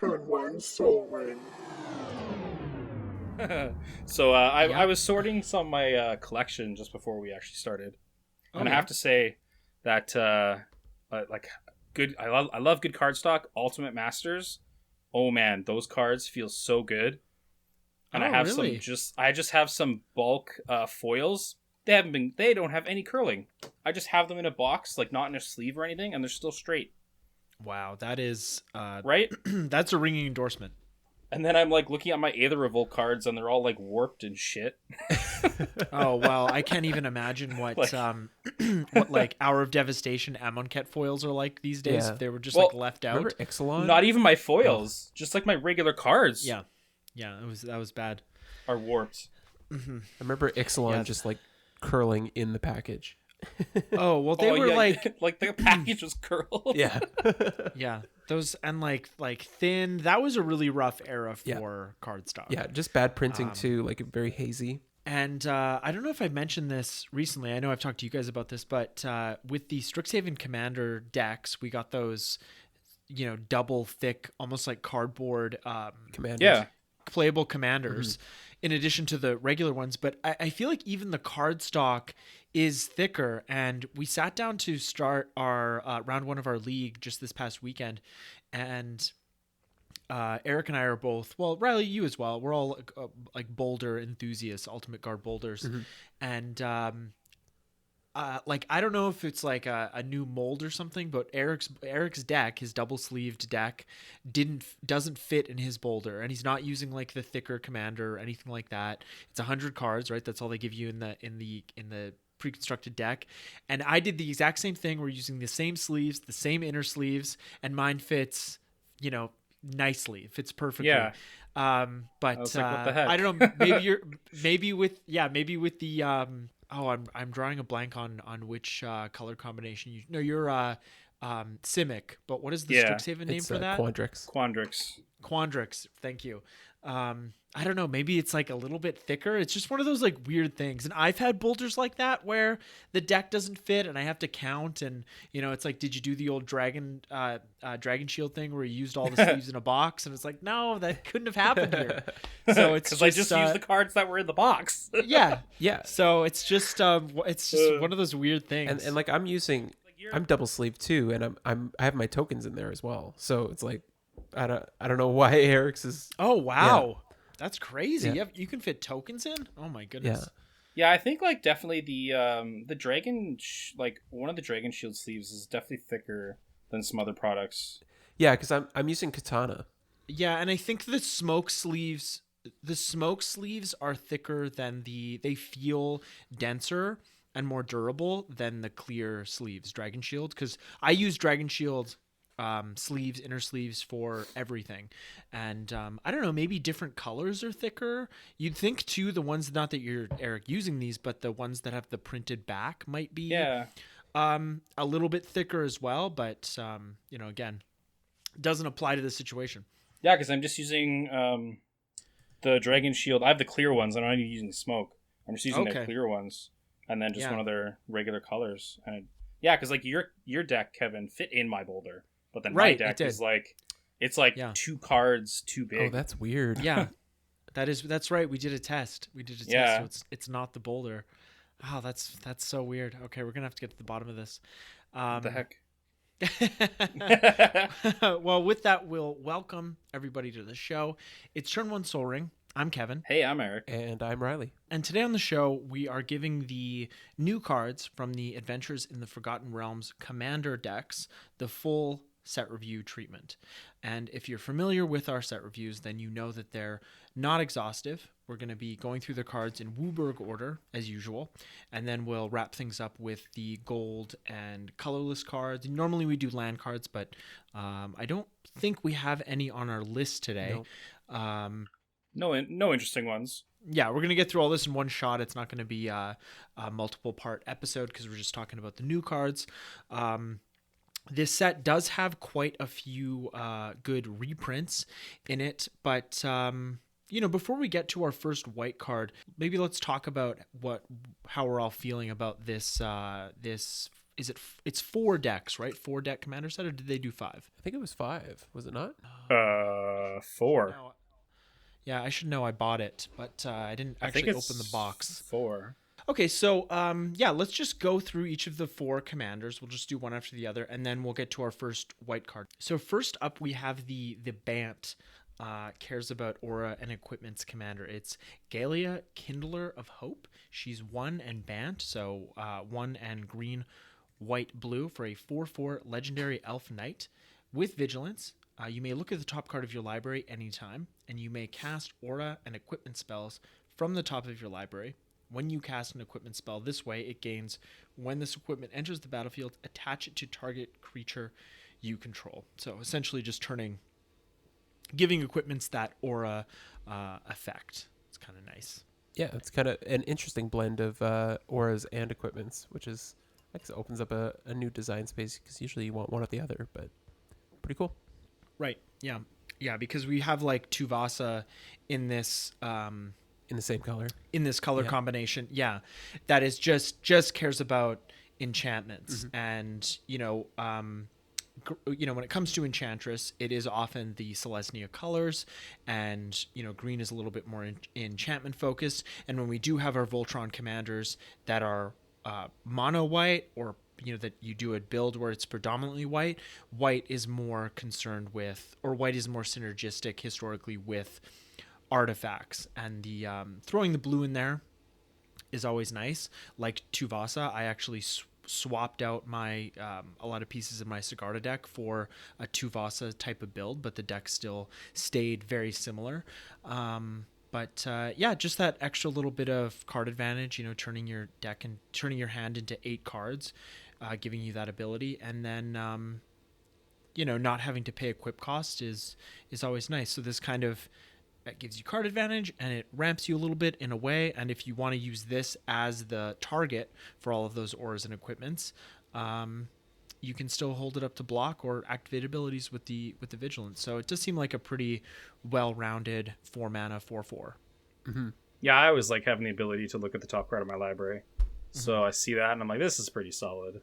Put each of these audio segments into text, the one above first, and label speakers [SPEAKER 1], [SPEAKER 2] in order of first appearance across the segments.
[SPEAKER 1] Turn 1 Soul Ring.
[SPEAKER 2] So I
[SPEAKER 3] Yeah.
[SPEAKER 2] was sorting some of my collection just before we actually started, and I
[SPEAKER 3] yeah.
[SPEAKER 2] have to say that like good. I love good cardstock. Ultimate Masters. Oh man, those cards feel so good. And
[SPEAKER 3] Oh,
[SPEAKER 2] I have
[SPEAKER 3] really?
[SPEAKER 2] I just have some bulk foils. They don't have any curling. I just have them in a box, like not in a sleeve or anything, and they're still straight.
[SPEAKER 3] Wow, that is
[SPEAKER 2] Right?
[SPEAKER 3] that's a ringing endorsement.
[SPEAKER 2] And then I'm like looking at my Aether Revolt cards, and they're all like warped and shit.
[SPEAKER 3] Oh well, I can't even imagine what
[SPEAKER 2] Like-
[SPEAKER 3] what like Hour of Devastation Amonkhet foils are like these days.
[SPEAKER 4] Yeah.
[SPEAKER 3] If they were just
[SPEAKER 2] Well,
[SPEAKER 3] like left out.
[SPEAKER 4] Remember Ixalan?
[SPEAKER 2] Not even my foils, just like my regular cards
[SPEAKER 3] Yeah, that was bad.
[SPEAKER 2] are warped.
[SPEAKER 4] I remember Ixalan
[SPEAKER 3] Yeah.
[SPEAKER 4] just like curling in the package.
[SPEAKER 3] Oh well, they were
[SPEAKER 2] yeah,
[SPEAKER 3] like
[SPEAKER 2] like the package was curled.
[SPEAKER 4] Yeah.
[SPEAKER 3] yeah, those and like thin. That was a really rough era
[SPEAKER 4] Yeah.
[SPEAKER 3] for cardstock.
[SPEAKER 4] Yeah, just bad printing too, like very hazy.
[SPEAKER 3] And I don't know if I mentioned this recently. I know I've talked to you guys about this, but with the Strixhaven Commander decks, we got those, double thick, almost like cardboard
[SPEAKER 4] Commanders.
[SPEAKER 2] Yeah.
[SPEAKER 3] playable commanders in addition to the regular ones. But I feel like even the cardstock is thicker. And we sat down to start our round one of our league just this past weekend. And Eric and I are both, well, Riley, you as well. We're all like Boulder enthusiasts, Ultimate Guard Boulders. And like, I don't know if it's like a new mold or something, but Eric's deck, his double sleeved deck, doesn't fit in his Boulder, and he's not using like the thicker commander or anything like that. It's 100 cards, right? That's all they give you in the pre-constructed deck. And I did the exact same thing. We're using the same sleeves, the same inner sleeves, and mine fits, nicely. It fits perfectly.
[SPEAKER 2] Yeah.
[SPEAKER 3] But
[SPEAKER 2] I was like, what the heck?
[SPEAKER 3] I don't know. Maybe with the I'm drawing a blank on which color combination you. No, you're Simic. But what is the
[SPEAKER 2] Yeah.
[SPEAKER 3] Strixhaven name
[SPEAKER 4] It's
[SPEAKER 3] for that?
[SPEAKER 4] Quandrix.
[SPEAKER 3] Quandrix. Thank you. I don't know. Maybe it's like a little bit thicker. It's just one of those like weird things. And I've had boulders like that where the deck doesn't fit and I have to count. And it's like, did you do the old dragon shield thing where you used all the sleeves in a box? And it's like, no, that couldn't have happened here. So it's
[SPEAKER 2] Because I just used the cards that were in the box.
[SPEAKER 3] yeah.
[SPEAKER 4] Yeah.
[SPEAKER 3] So it's just one of those weird things.
[SPEAKER 4] And like I'm double sleeved too, and I have my tokens in there as well. So it's like I don't know why Eric's is.
[SPEAKER 3] oh wow. That's crazy.
[SPEAKER 4] Yeah.
[SPEAKER 3] You can fit tokens in? Oh my goodness.
[SPEAKER 2] Yeah, I think like definitely the dragon like one of the dragon shield sleeves is definitely thicker than some other products.
[SPEAKER 4] Yeah, because I'm using Katana.
[SPEAKER 3] Yeah, and I think the smoke sleeves are thicker than they feel denser and more durable than the clear sleeves, Dragon Shield, because I use Dragon Shield sleeves, inner sleeves for everything. And I don't know, maybe different colors are thicker. You'd think too, the ones, not that you're, Eric, using these, but the ones that have the printed back might be a little bit thicker as well. But, again, doesn't apply to the situation.
[SPEAKER 2] Yeah, because I'm just using the Dragon Shield. I have the clear ones. I'm not even using smoke. I'm just using the clear ones, and then just one of their regular colors. And yeah, because like your deck, Kevin, fit in my Boulder, but then my deck is like it's like 2 cards too big.
[SPEAKER 4] Oh, that's weird.
[SPEAKER 3] Yeah, that's right. We did a test. So it's not the Boulder. Oh, that's so weird. Okay, we're gonna have to get to the bottom of this.
[SPEAKER 2] What the heck?
[SPEAKER 3] Well, with that, we'll welcome everybody to the show. It's Turn 1 Soul Ring. I'm Kevin.
[SPEAKER 2] Hey, I'm Eric.
[SPEAKER 4] And I'm Riley.
[SPEAKER 3] And today on the show, we are giving the new cards from the Adventures in the Forgotten Realms Commander decks the full set review treatment. And if you're familiar with our set reviews, then you know that they're not exhaustive. We're going to be going through the cards in Wooburg order, as usual, and then we'll wrap things up with the gold and colorless cards. Normally we do land cards, but I don't think we have any on our list today.
[SPEAKER 4] Nope.
[SPEAKER 2] No interesting ones.
[SPEAKER 3] Yeah, we're going to get through all this in one shot. It's not going to be a multiple part episode because we're just talking about the new cards. This set does have quite a few good reprints in it, but before we get to our first white card, maybe let's talk about how we're all feeling about this it's 4 decks, right? 4 deck commander set, or did they do 5?
[SPEAKER 4] I think it was 5. Was it not?
[SPEAKER 2] 4.
[SPEAKER 3] Yeah, I should know. I bought it, but I didn't actually open the box.
[SPEAKER 2] 4.
[SPEAKER 3] Okay, so let's just go through each of the 4 commanders. We'll just do one after the other, and then we'll get to our first white card. So first up, we have the Bant. Cares about aura and equipment's commander. It's Galia, Kindler of Hope. She's 1 and Bant, so 1 and green, white, blue for a 4/4 legendary elf knight with vigilance. You may look at the top card of your library anytime, and you may cast aura and equipment spells from the top of your library. When you cast an equipment spell this way, it gains when this equipment enters the battlefield, attach it to target creature you control. So essentially just giving equipments that aura effect. It's kind of nice.
[SPEAKER 4] Yeah, it's kind of an interesting blend of auras and equipments, which is, I guess, it opens up a new design space because usually you want one or the other, but pretty cool.
[SPEAKER 3] Right. Yeah. Yeah, because we have like Tuvasa in this
[SPEAKER 4] in the same color.
[SPEAKER 3] In this color combination. Yeah. That is just cares about enchantments. And, when it comes to Enchantress, it is often the Selesnya colors, and green is a little bit more enchantment focused. And when we do have our Voltron commanders that are mono white, or that you do a build where it's predominantly white, white is more concerned with, or white is more synergistic historically with artifacts, and the throwing the blue in there is always nice. Like Tuvasa, I actually swapped out my a lot of pieces of my Sigarda deck for a Tuvasa type of build, but the deck still stayed very similar. Just that extra little bit of card advantage, turning your deck and turning your hand into 8 cards, giving you that ability, and then not having to pay equip cost is always nice. So this kind of gives you card advantage, and it ramps you a little bit in a way. And if you want to use this as the target for all of those auras and equipments, you can still hold it up to block or activate abilities with the vigilance. So it does seem like a pretty well-rounded 4-mana 4/4.
[SPEAKER 2] Mm-hmm. Yeah, I always like having the ability to look at the top card of my library. So I see that and I'm like, this is pretty solid.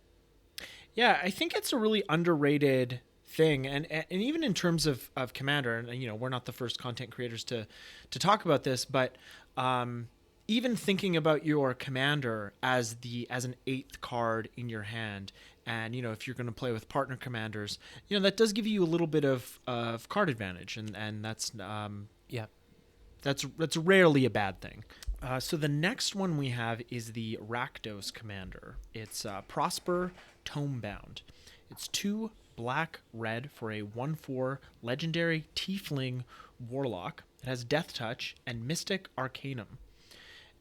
[SPEAKER 3] Yeah, I think it's a really underrated thing, and even in terms of commander, and we're not the first content creators to talk about this, but even thinking about your commander as an 8th card in your hand, and if you're going to play with partner commanders, that does give you a little bit of card advantage, and that's that's rarely a bad thing. So the next one we have is the Rakdos commander. It's Prosper Tomebound. It's 2 black red for a 1/4 legendary tiefling warlock. It has Death Touch and Mystic Arcanum.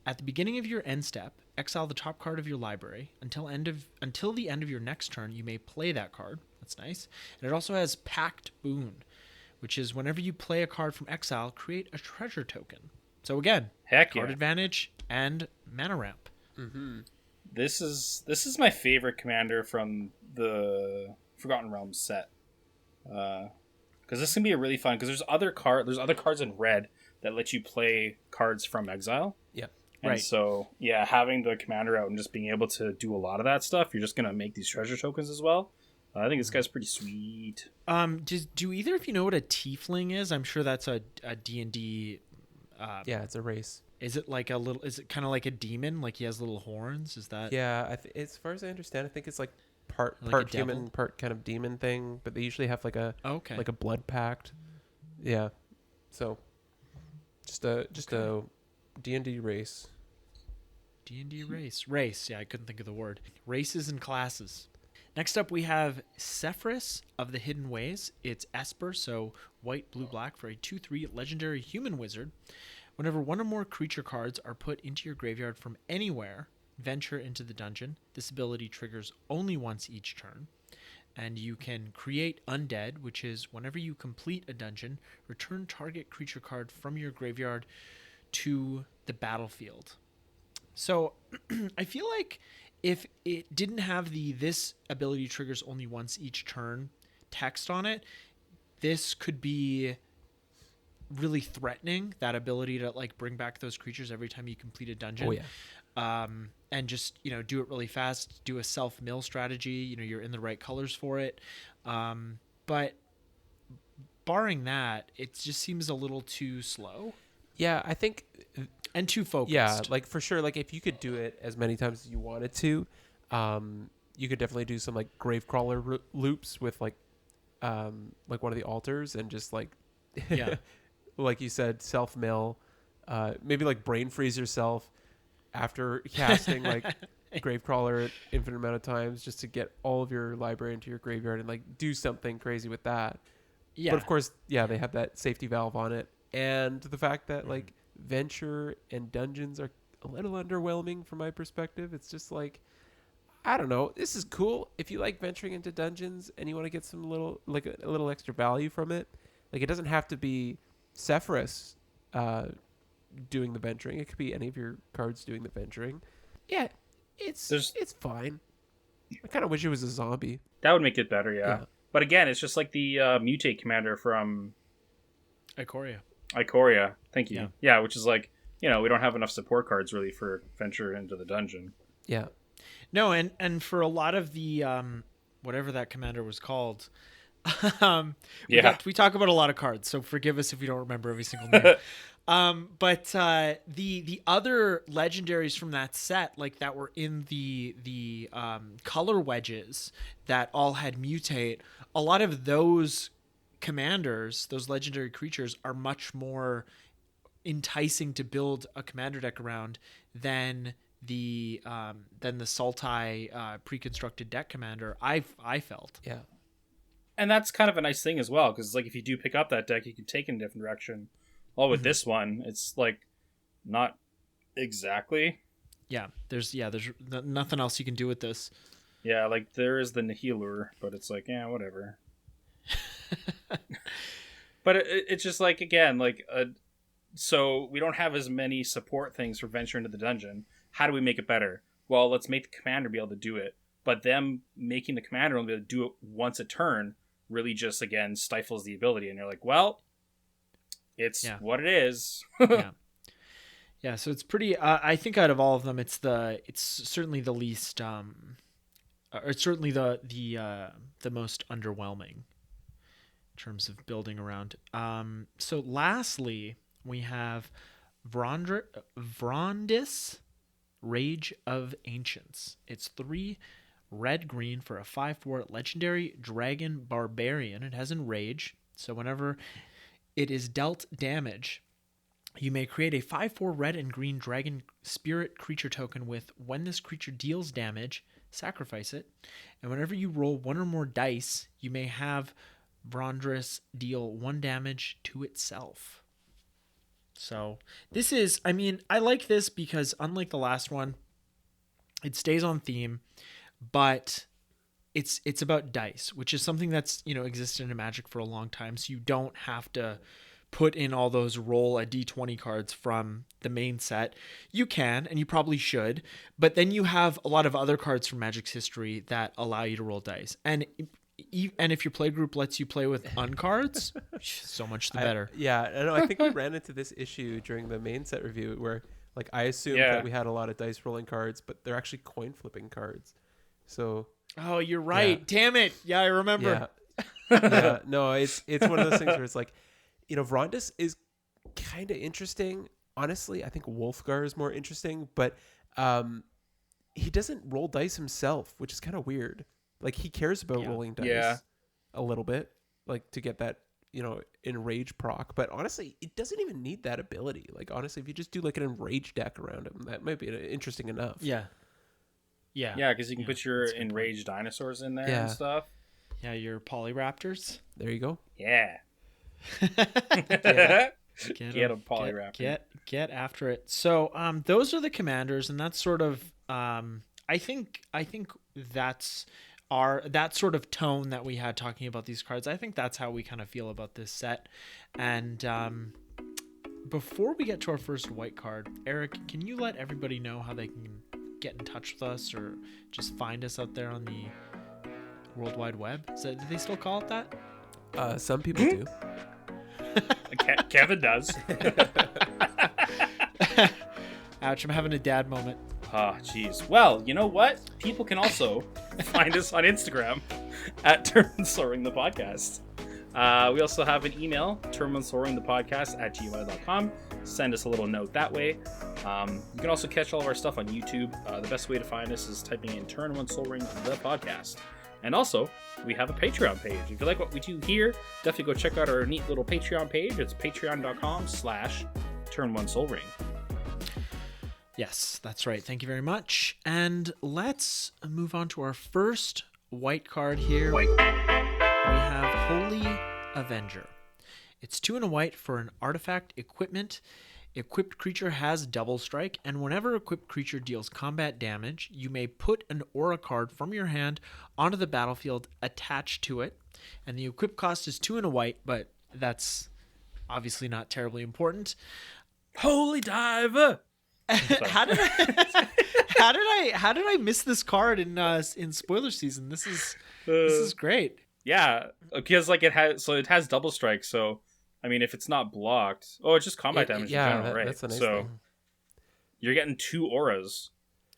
[SPEAKER 3] At the beginning of your end step, exile the top card of your library. Until the end of your next turn, you may play that card. That's nice. And it also has Pact Boon, which is whenever you play a card from exile, create a treasure token. So again, card advantage and mana ramp.
[SPEAKER 2] Mm-hmm. This is my favorite commander from the Forgotten Realms set, because this can be a really fun, because there's other cards in red that let you play cards from exile.
[SPEAKER 4] Yep.
[SPEAKER 2] And
[SPEAKER 3] right.
[SPEAKER 2] So having the commander out and just being able to do a lot of that stuff, you're just gonna make these treasure tokens as well. I think this guy's pretty sweet.
[SPEAKER 3] Do either of you know what a tiefling is? I'm sure that's a D&D.
[SPEAKER 4] Yeah, it's a race.
[SPEAKER 3] Is it kind of like a demon? Like he has little horns? Is that?
[SPEAKER 4] Yeah, as far as I understand, I think it's like part human, part kind of demon thing. But they usually have like a blood pact. Yeah, so just a D&D race.
[SPEAKER 3] D&D race. Yeah, I couldn't think of the word. Races and classes. Next up, we have Sephris of the Hidden Ways. It's Esper, so white, blue, black for a 2/3 legendary human wizard. Whenever one or more creature cards are put into your graveyard from anywhere, venture into the dungeon. This ability triggers only once each turn. And you can create Undead, which is whenever you complete a dungeon, return target creature card from your graveyard to the battlefield. So I feel like if it didn't have this ability triggers only once each turn text on it, this could be really threatening, that ability to like bring back those creatures every time you complete a dungeon.
[SPEAKER 4] Oh yeah.
[SPEAKER 3] and just, do it really fast, do a self mill strategy, you're in the right colors for it. But barring that, it just seems a little too slow.
[SPEAKER 4] Yeah, I think,
[SPEAKER 3] and too focused.
[SPEAKER 4] Yeah, like for sure, like if you could do it as many times as you wanted to, you could definitely do some like Gravecrawler loops with like one of the altars and just like, like you said, self mill, maybe like brain freeze yourself after casting like Gravecrawler infinite amount of times just to get all of your library into your graveyard and like do something crazy with that. Yeah. But of course, they have that safety valve on it. And the fact that like Venture and Dungeons are a little underwhelming from my perspective. It's just like, I don't know. This is cool if you like venturing into Dungeons and you want to get some little like a little extra value from it. Like it doesn't have to be Sephiroth doing the venturing. It could be any of your cards doing the venturing. Yeah, it's fine. I kind of wish it was a zombie.
[SPEAKER 2] That would make it better, yeah. But again, it's just like the Mutate commander from Ikoria. Thank you. Yeah, which is like, we don't have enough support cards really for venture into the dungeon.
[SPEAKER 4] Yeah.
[SPEAKER 3] No, and for a lot of the whatever that commander was called, we talk about a lot of cards, so forgive us if we don't remember every single name. But the other legendaries from that set, like that were in the color wedges that all had mutate, a lot of those commanders, those legendary creatures, are much more enticing to build a commander deck around than the Sultai pre-constructed deck commander. I felt.
[SPEAKER 4] Yeah.
[SPEAKER 2] And that's kind of a nice thing as well, because like if you do pick up that deck, you can take it in a different direction. Well, with this one, it's like not exactly.
[SPEAKER 3] Yeah, there's nothing else you can do with this.
[SPEAKER 2] Yeah, like there is the Nihilur, but it's like, whatever. But it's just like, again, like so we don't have as many support things for venture into the dungeon. How do we make it better? Well, let's make the commander be able to do it. But them making the commander only be able to do it once a turn really just, again, stifles the ability. And you're like, well, it's what it is.
[SPEAKER 3] Yeah, so it's pretty. I think out of all of them, it's certainly the least, or it's certainly the most underwhelming in terms of building around. So lastly, we have Vrondis, Rage of Ancients. It's 3 red-green for a 5/4 legendary dragon barbarian. It has enrage, so whenever it is dealt damage, you may create a 5/4 red and green dragon spirit creature token with, when this creature deals damage, sacrifice it. And whenever you roll 1 or more dice, you may have Vrondis deal 1 damage to itself. So this is, I like this because unlike the last one, it stays on theme, but it's about dice, which is something that's, existed in Magic for a long time. So you don't have to put in all those roll a d20 cards from the main set. You can, and you probably should, but then you have a lot of other cards from Magic's history that allow you to roll dice. And if your play group lets you play with uncards, so much the better.
[SPEAKER 4] I think we ran into this issue during the main set review where like I assumed that we had a lot of dice rolling cards, but they're actually coin flipping cards. So
[SPEAKER 3] oh, you're right. Damn it. Yeah, I remember.
[SPEAKER 4] No, it's one of those things where it's like, Vrondis is kind of interesting. Honestly, I think Wolfgar is more interesting, but he doesn't roll dice himself, which is kind of weird. Like he cares about rolling dice a little bit, like to get that, enrage proc. But honestly, it doesn't even need that ability. Like honestly, if you just do like an enrage deck around him, that might be interesting enough.
[SPEAKER 3] Yeah,
[SPEAKER 2] because you can put your enraged dinosaurs in there and stuff.
[SPEAKER 3] Yeah, your Polyraptors.
[SPEAKER 4] There you go.
[SPEAKER 2] Yeah. Get a Polyraptor.
[SPEAKER 3] Get after it. So those are the commanders, and that's sort of I think that's that sort of tone that we had talking about these cards. I think that's how we kind of feel about this set. And before we get to our first white card, Eric, can you let everybody know how they can get in touch with us or just find us out there on the World Wide Web? Do they still call it that?
[SPEAKER 4] Some people do.
[SPEAKER 2] Kevin does.
[SPEAKER 3] Ouch, I'm having a dad moment.
[SPEAKER 2] Jeez. Well, you know what? People can also find us on Instagram at Soaring the Podcast. We also have an email, terminalsoaringthepodcast@gmail.com. Send us a little note that way. You can also catch all of our stuff on YouTube. The best way to find us is typing in Turn One Soaring the Podcast. And also, we have a Patreon page. If you like what we do here, definitely go check out our neat little Patreon page. It's patreon.com/Turn1Soulring.
[SPEAKER 3] Yes, that's right. Thank you very much. And let's move on to our first white card here. We have Holy Avenger. It's 2 and a white for an artifact equipment. Equipped creature has double strike, and whenever equipped creature deals combat damage, you may put an aura card from your hand onto the battlefield attached to it. And the equip cost is 2 and a white, but that's obviously not terribly important.
[SPEAKER 2] Holy Diver!
[SPEAKER 3] How did I miss this card in spoiler season? This is great.
[SPEAKER 2] Yeah, because like it has double strike, so I mean if it's not blocked, it's just combat damage in general, right?
[SPEAKER 4] That's a nice
[SPEAKER 2] so
[SPEAKER 4] thing.
[SPEAKER 2] You're getting 2 auras.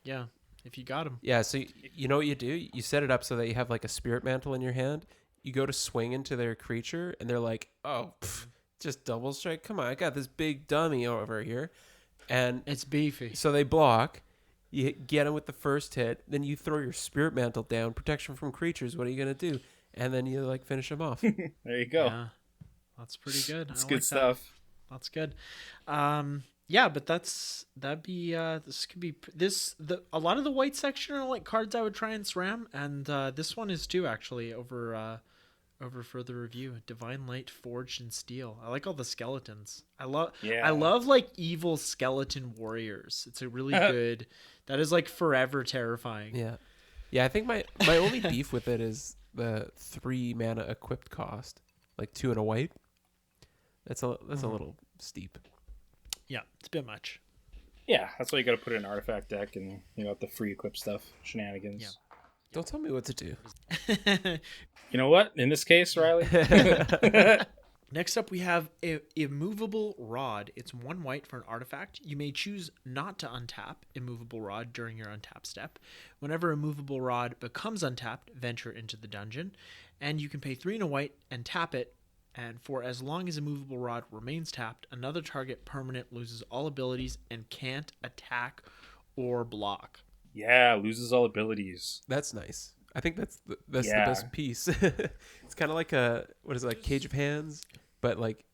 [SPEAKER 3] Yeah, if you got them.
[SPEAKER 4] Yeah, so you know what you do? You set it up so that you have like a spirit mantle in your hand. You go to swing into their creature, and they're like, just double strike. Come on, I got this big dummy over here. And
[SPEAKER 3] it's beefy.
[SPEAKER 4] So they block. You get them with the first hit. Then you throw your spirit mantle down. Protection from creatures. What are you going to do? And then you like finish them off.
[SPEAKER 2] There you go.
[SPEAKER 3] Yeah, that's pretty good.
[SPEAKER 2] That's good stuff.
[SPEAKER 3] That's good. Yeah, but this could be a lot of the white section are like cards I would try and SRAM, and this one is too actually over further review. Divine Light Forged in Steel. I like all the skeletons. I love like evil skeleton warriors. It's a really good. That is like forever terrifying.
[SPEAKER 4] Yeah. I think my only beef with it is the 3 mana equipped cost, like 2 and a white. That's a little steep.
[SPEAKER 3] Yeah, it's a bit much.
[SPEAKER 2] Yeah, that's why you got to put it in an artifact deck and the free equip stuff, shenanigans.
[SPEAKER 3] Yeah.
[SPEAKER 4] Don't tell me what to do.
[SPEAKER 2] You know what? In this case, Riley.
[SPEAKER 3] Next up, we have Immovable Rod. It's 1 white for an artifact. You may choose not to untap Immovable Rod during your untap step. Whenever Immovable Rod becomes untapped, venture into the dungeon. And you can pay 3 and a white and tap it. And for as long as Immovable Rod remains tapped, another target permanent loses all abilities and can't attack or block.
[SPEAKER 2] Yeah, loses all abilities.
[SPEAKER 4] That's nice. I think that's the best piece. It's kind of like Cage of Hands, but like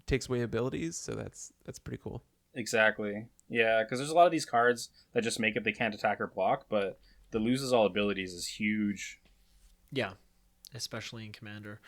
[SPEAKER 4] takes away abilities. So that's pretty cool.
[SPEAKER 2] Exactly. Yeah, because there's a lot of these cards that just make it they can't attack or block, but the loses all abilities is huge.
[SPEAKER 3] Yeah, especially in Commander.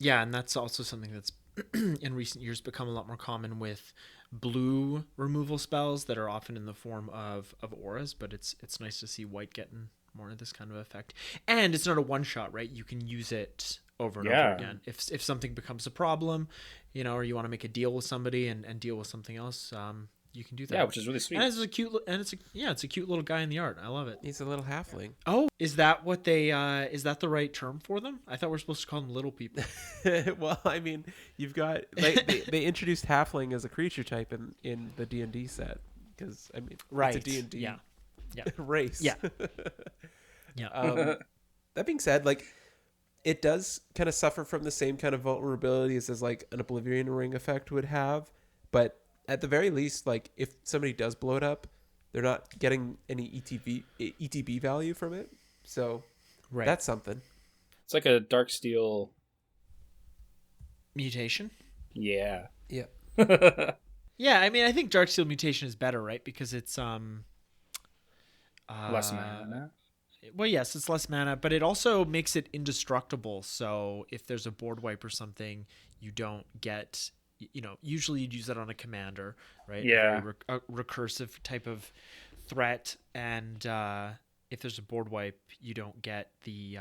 [SPEAKER 3] Yeah, and that's also something that's in recent years become a lot more common with blue removal spells that are often in the form of auras, but it's nice to see white getting more of this kind of effect. And it's not a one shot, right? You can use it over and over again. If something becomes a problem, or you want to make a deal with somebody and deal with something else, you can do that.
[SPEAKER 2] Yeah, which is really sweet.
[SPEAKER 3] And it's a cute little guy in the art. I love it.
[SPEAKER 4] He's a little halfling.
[SPEAKER 3] Oh, is that what they is that the right term for them? I thought we were supposed to call them little people.
[SPEAKER 4] Well, I mean, you've got they introduced halfling as a creature type in the D&D set because I mean,
[SPEAKER 3] right.
[SPEAKER 4] It's a D&D
[SPEAKER 3] yeah.
[SPEAKER 4] race.
[SPEAKER 3] Yeah. Yeah.
[SPEAKER 4] That being said, like it does kind of suffer from the same kind of vulnerabilities as like an Oblivion Ring effect would have, but at the very least, like if somebody does blow it up, they're not getting any ETB value from it. So that's something.
[SPEAKER 2] It's like a Darksteel
[SPEAKER 3] mutation.
[SPEAKER 2] Yeah.
[SPEAKER 4] Yeah.
[SPEAKER 3] Yeah, I mean, I think Darksteel mutation is better, right? Because it's
[SPEAKER 2] less mana.
[SPEAKER 3] Well, yes, it's less mana, but it also makes it indestructible. So if there's a board wipe or something, you don't get. Usually you'd use that on a commander, right?
[SPEAKER 2] Yeah.
[SPEAKER 3] A recursive type of threat, and if there's a board wipe, you don't get the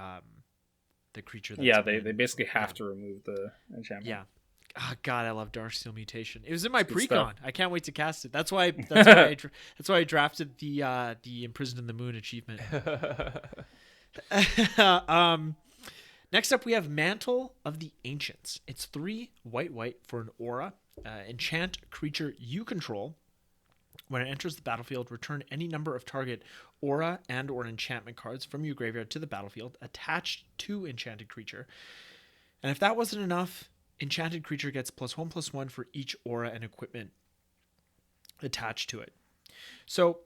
[SPEAKER 3] creature. That's
[SPEAKER 2] they basically have to remove the enchantment.
[SPEAKER 3] Yeah. Oh, God, I love Darksteel Mutation. It was in my precon.
[SPEAKER 2] Stuff.
[SPEAKER 3] I can't wait to cast it. That's why I drafted the Imprisoned in the Moon achievement. Next up, we have Mantle of the Ancients. It's 3 white for an aura. Enchant creature you control. When it enters the battlefield, return any number of target aura and or enchantment cards from your graveyard to the battlefield attached to enchanted creature. And if that wasn't enough, enchanted creature gets +1/+1 for each aura and equipment attached to it. So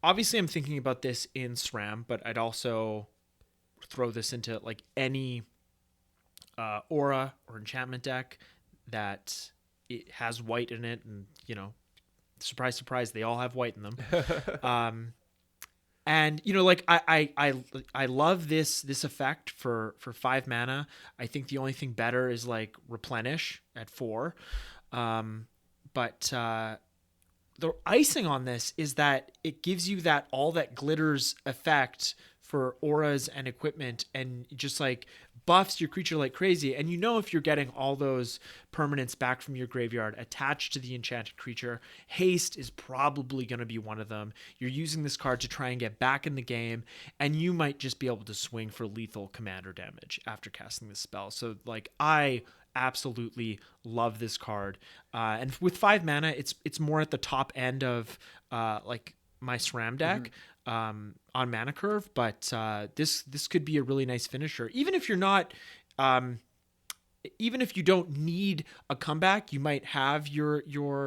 [SPEAKER 3] obviously I'm thinking about this in SRAM, but I'd also throw this into like any aura or enchantment deck that it has white in it, and surprise, surprise, they all have white in them. And like I love this effect for 5 mana. I think the only thing better is like replenish at 4. But the icing on this is that it gives you that all that glitters effect for auras and equipment, and just like buffs your creature like crazy. And if you're getting all those permanents back from your graveyard attached to the enchanted creature, haste is probably going to be one of them. You're using this card to try and get back in the game, and you might just be able to swing for lethal commander damage after casting this spell. So like I absolutely love this card, and with 5 mana it's more at the top end of like my SRAM deck. On mana curve, but this could be a really nice finisher. Even if you're not, even if you don't need a comeback, you might have your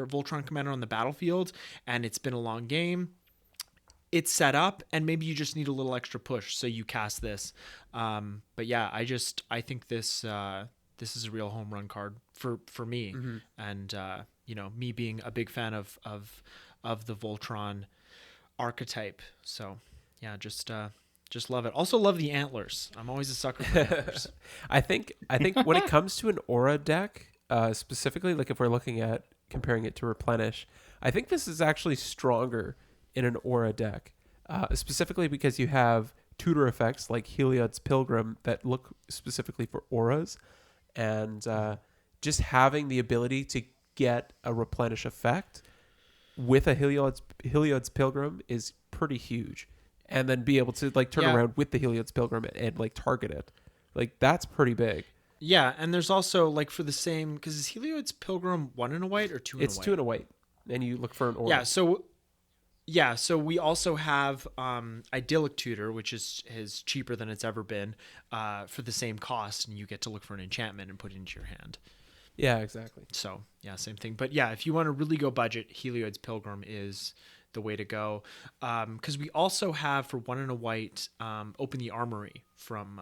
[SPEAKER 3] Voltron Commander on the battlefield, and it's been a long game. It's set up, and maybe you just need a little extra push, so you cast this. But yeah, I think this is a real home run card for me, and me being a big fan of the Voltron archetype. So yeah, just love it. Also love the antlers. I'm always a sucker for antlers.
[SPEAKER 4] I think when it comes to an aura deck, specifically, like if we're looking at comparing it to replenish, I think this is actually stronger in an aura deck, specifically because you have tutor effects like Heliod's Pilgrim that look specifically for auras, and just having the ability to get a replenish effect with a Heliod's Pilgrim is pretty huge, and then be able to like turn around with the Heliod's Pilgrim and like target it, like that's pretty big.
[SPEAKER 3] Yeah, and there's also like for the same, because is Heliod's Pilgrim 1 and a white or 2 and a white?
[SPEAKER 4] It's 2 and a white, and you look for an aura.
[SPEAKER 3] So we also have Idyllic Tutor, which is cheaper than it's ever been, for the same cost, and you get to look for an enchantment and put it into your hand.
[SPEAKER 4] Yeah, exactly.
[SPEAKER 3] So yeah, same thing. But yeah, if you want to really go budget, Heliod's Pilgrim is the way to go. Because we also have for 1 and a white, Open the Armory from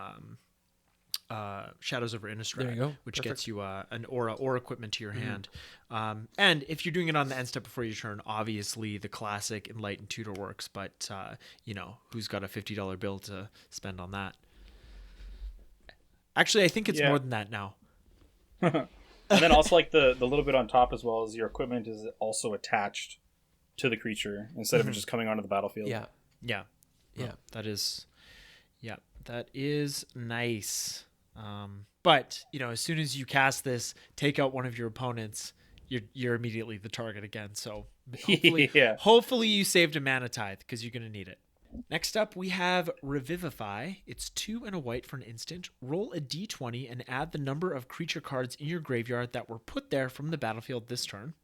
[SPEAKER 3] Shadows over Innistrad, which gets you an aura or equipment to your hand. And if you're doing it on the end step before your turn, obviously the classic Enlightened Tutor works. But who's got a $50 bill to spend on that? Actually, I think it's more than that now.
[SPEAKER 2] And then also like the little bit on top as well, as your equipment is also attached to the creature instead of it just coming onto the battlefield.
[SPEAKER 3] Yeah. That is nice. But as soon as you cast this, take out one of your opponents, you're immediately the target again. So hopefully you saved a mana tithe, because you're gonna need it. Next up, we have Revivify. It's 2 and a white for an instant. Roll a d20 and add the number of creature cards in your graveyard that were put there from the battlefield this turn.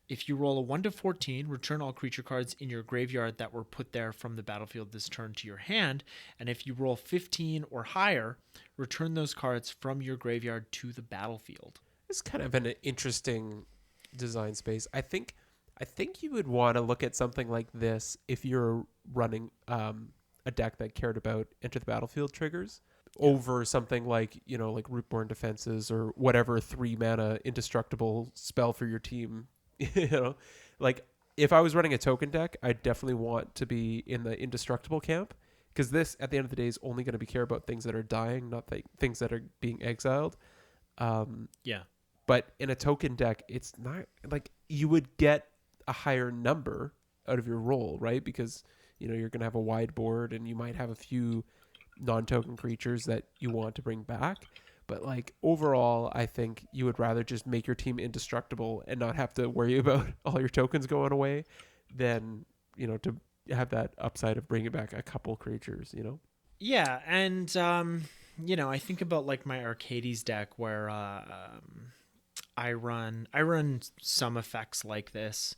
[SPEAKER 3] If you roll a 1 to 14, return all creature cards in your graveyard that were put there from the battlefield this turn to your hand. And if you roll 15 or higher, return those cards from your graveyard to the battlefield.
[SPEAKER 4] It's kind of an interesting design space. I think you would want to look at something like this if you're running a deck that cared about Enter the Battlefield triggers over something like, like Rootborn Defenses or whatever 3 mana indestructible spell for your team. Like if I was running a token deck, I'd definitely want to be in the indestructible camp, because this at the end of the day is only going to be care about things that are dying, not things that are being exiled. But in a token deck, it's not like you would get a higher number out of your roll, right? Because you're going to have a wide board, and you might have a few non-token creatures that you want to bring back. But like overall, I think you would rather just make your team indestructible and not have to worry about all your tokens going away than, to have that upside of bringing back a couple creatures,
[SPEAKER 3] Yeah, and I think about like my Arcades deck where I run some effects like this.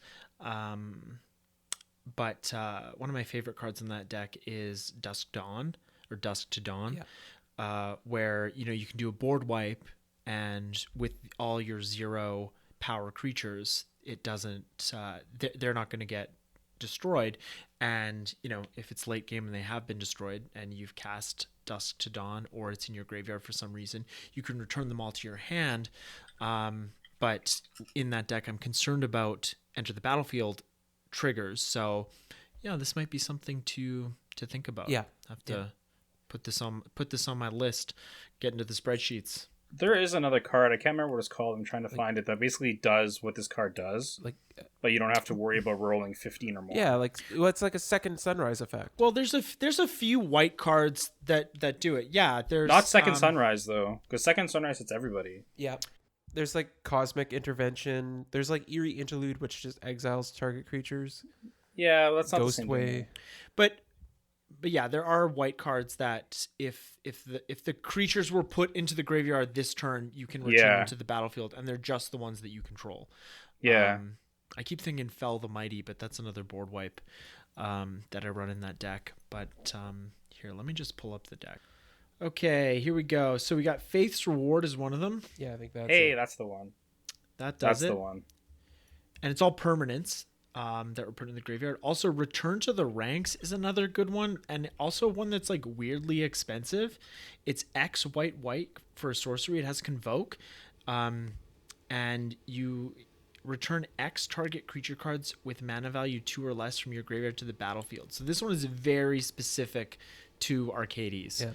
[SPEAKER 3] But one of my favorite cards in that deck is Dusk Dawn or Dusk to Dawn, where you can do a board wipe, and with all your 0 power creatures, it doesn't. They're not going to get destroyed, and if it's late game and they have been destroyed, and you've cast Dusk to Dawn, or it's in your graveyard for some reason, you can return them all to your hand. But in that deck, I'm concerned about enter the battlefield triggers. So, this might be something to think about.
[SPEAKER 4] Yeah,
[SPEAKER 3] have to put this on my list. Get into the spreadsheets.
[SPEAKER 2] There is another card. I can't remember what it's called. I'm trying to find it. That basically does what this card does. But you don't have to worry about rolling 15 or more.
[SPEAKER 4] Yeah, it's like a second Sunrise effect.
[SPEAKER 3] Well, there's a few white cards that do it. Yeah, there's
[SPEAKER 2] not second Sunrise though, because second Sunrise hits everybody.
[SPEAKER 4] Yeah. There's Cosmic Intervention. There's Eerie Interlude, which just exiles target creatures.
[SPEAKER 2] Yeah, that's not
[SPEAKER 4] Ghost
[SPEAKER 2] the same
[SPEAKER 4] Way.
[SPEAKER 2] thing.
[SPEAKER 3] But yeah, there are white cards that if the creatures were put into the graveyard this turn, you can return them to the battlefield, and they're just the ones that you control.
[SPEAKER 2] Yeah.
[SPEAKER 3] I keep thinking Fell the Mighty, but that's another board wipe that I run in that deck. But here, let me just pull up the deck. Okay, here we go. So we got Faith's Reward is one of them.
[SPEAKER 4] Yeah, I think that's
[SPEAKER 2] that's the one.
[SPEAKER 3] That's
[SPEAKER 2] the one.
[SPEAKER 3] And it's all permanents that were put in the graveyard. Also, Return to the Ranks is another good one, and also one that's weirdly expensive. It's X white for a sorcery. It has Convoke, and you return X target creature cards with mana value 2 or less from your graveyard to the battlefield. So this one is very specific to Arcades.
[SPEAKER 4] Yeah.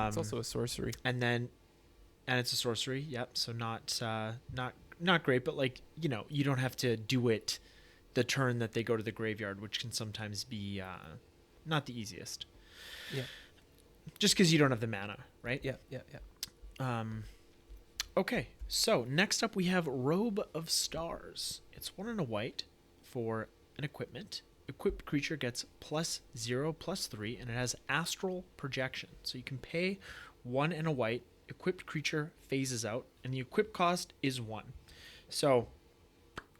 [SPEAKER 4] It's also a sorcery.
[SPEAKER 3] And it's a sorcery. Yep. So not great, but you don't have to do it the turn that they go to the graveyard, which can sometimes be not the easiest.
[SPEAKER 4] Yeah.
[SPEAKER 3] Just because you don't have the mana, right?
[SPEAKER 4] Yeah.
[SPEAKER 3] Okay. So next up we have Robe of Stars. It's 1 and a white for an equipment. Equipped creature gets +0/+3, and it has Astral Projection. So you can pay 1 and a white. Equipped creature phases out, and the equip cost is 1. So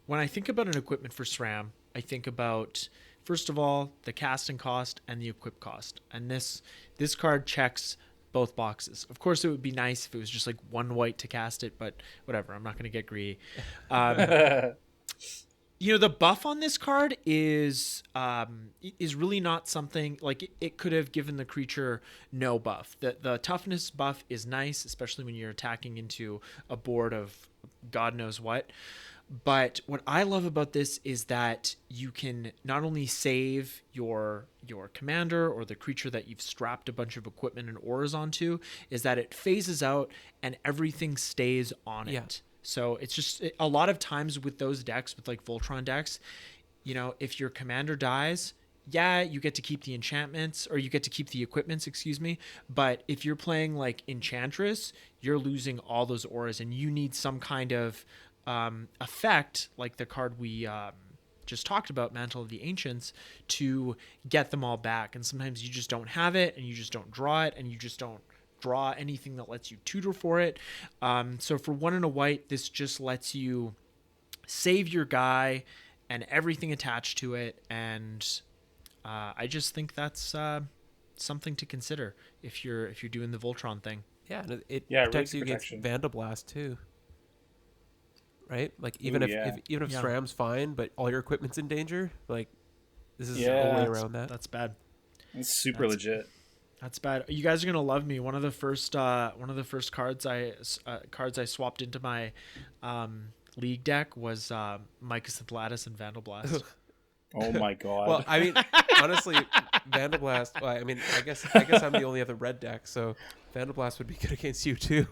[SPEAKER 3] when I think about an equipment for SRAM, I think about, first of all, the casting cost and the equip cost. And this card checks both boxes. Of course, it would be nice if it was just 1 white to cast it, but whatever. I'm not going to get greedy. The buff on this card is really not something it could have given the creature no buff. The toughness buff is nice, especially when you're attacking into a board of God knows what. But what I love about this is that you can not only save your commander or the creature that you've strapped a bunch of equipment and auras onto, is that it phases out and everything stays on it. So it's just a lot of times with those decks, with Voltron decks, if your commander dies, you get to keep the enchantments, or you get to keep the equipments, excuse me. But if you're playing Enchantress, you're losing all those auras, and you need some kind of effect, like the card we just talked about, Mantle of the Ancients, to get them all back. And sometimes you just don't have it, and you just don't draw it, and you just don't draw anything that lets you tutor for it. So for 1 and a white, this just lets you save your guy and everything attached to it. And I just think that's something to consider if you're doing the Voltron thing.
[SPEAKER 4] Yeah, and it protects you against Vandalblast too. Right? Even if SRAM's fine, but all your equipment's in danger, this is a way around that.
[SPEAKER 3] That's bad.
[SPEAKER 2] It's super legit.
[SPEAKER 3] That's bad. You guys are gonna love me. One of the first cards I swapped into my league deck was Mycosynth Atlatis and Vandalblast.
[SPEAKER 2] Oh my god.
[SPEAKER 4] Well, I mean, honestly, Vandalblast. Well, I mean, I guess I'm the only other red deck, so Vandalblast would be good against you too.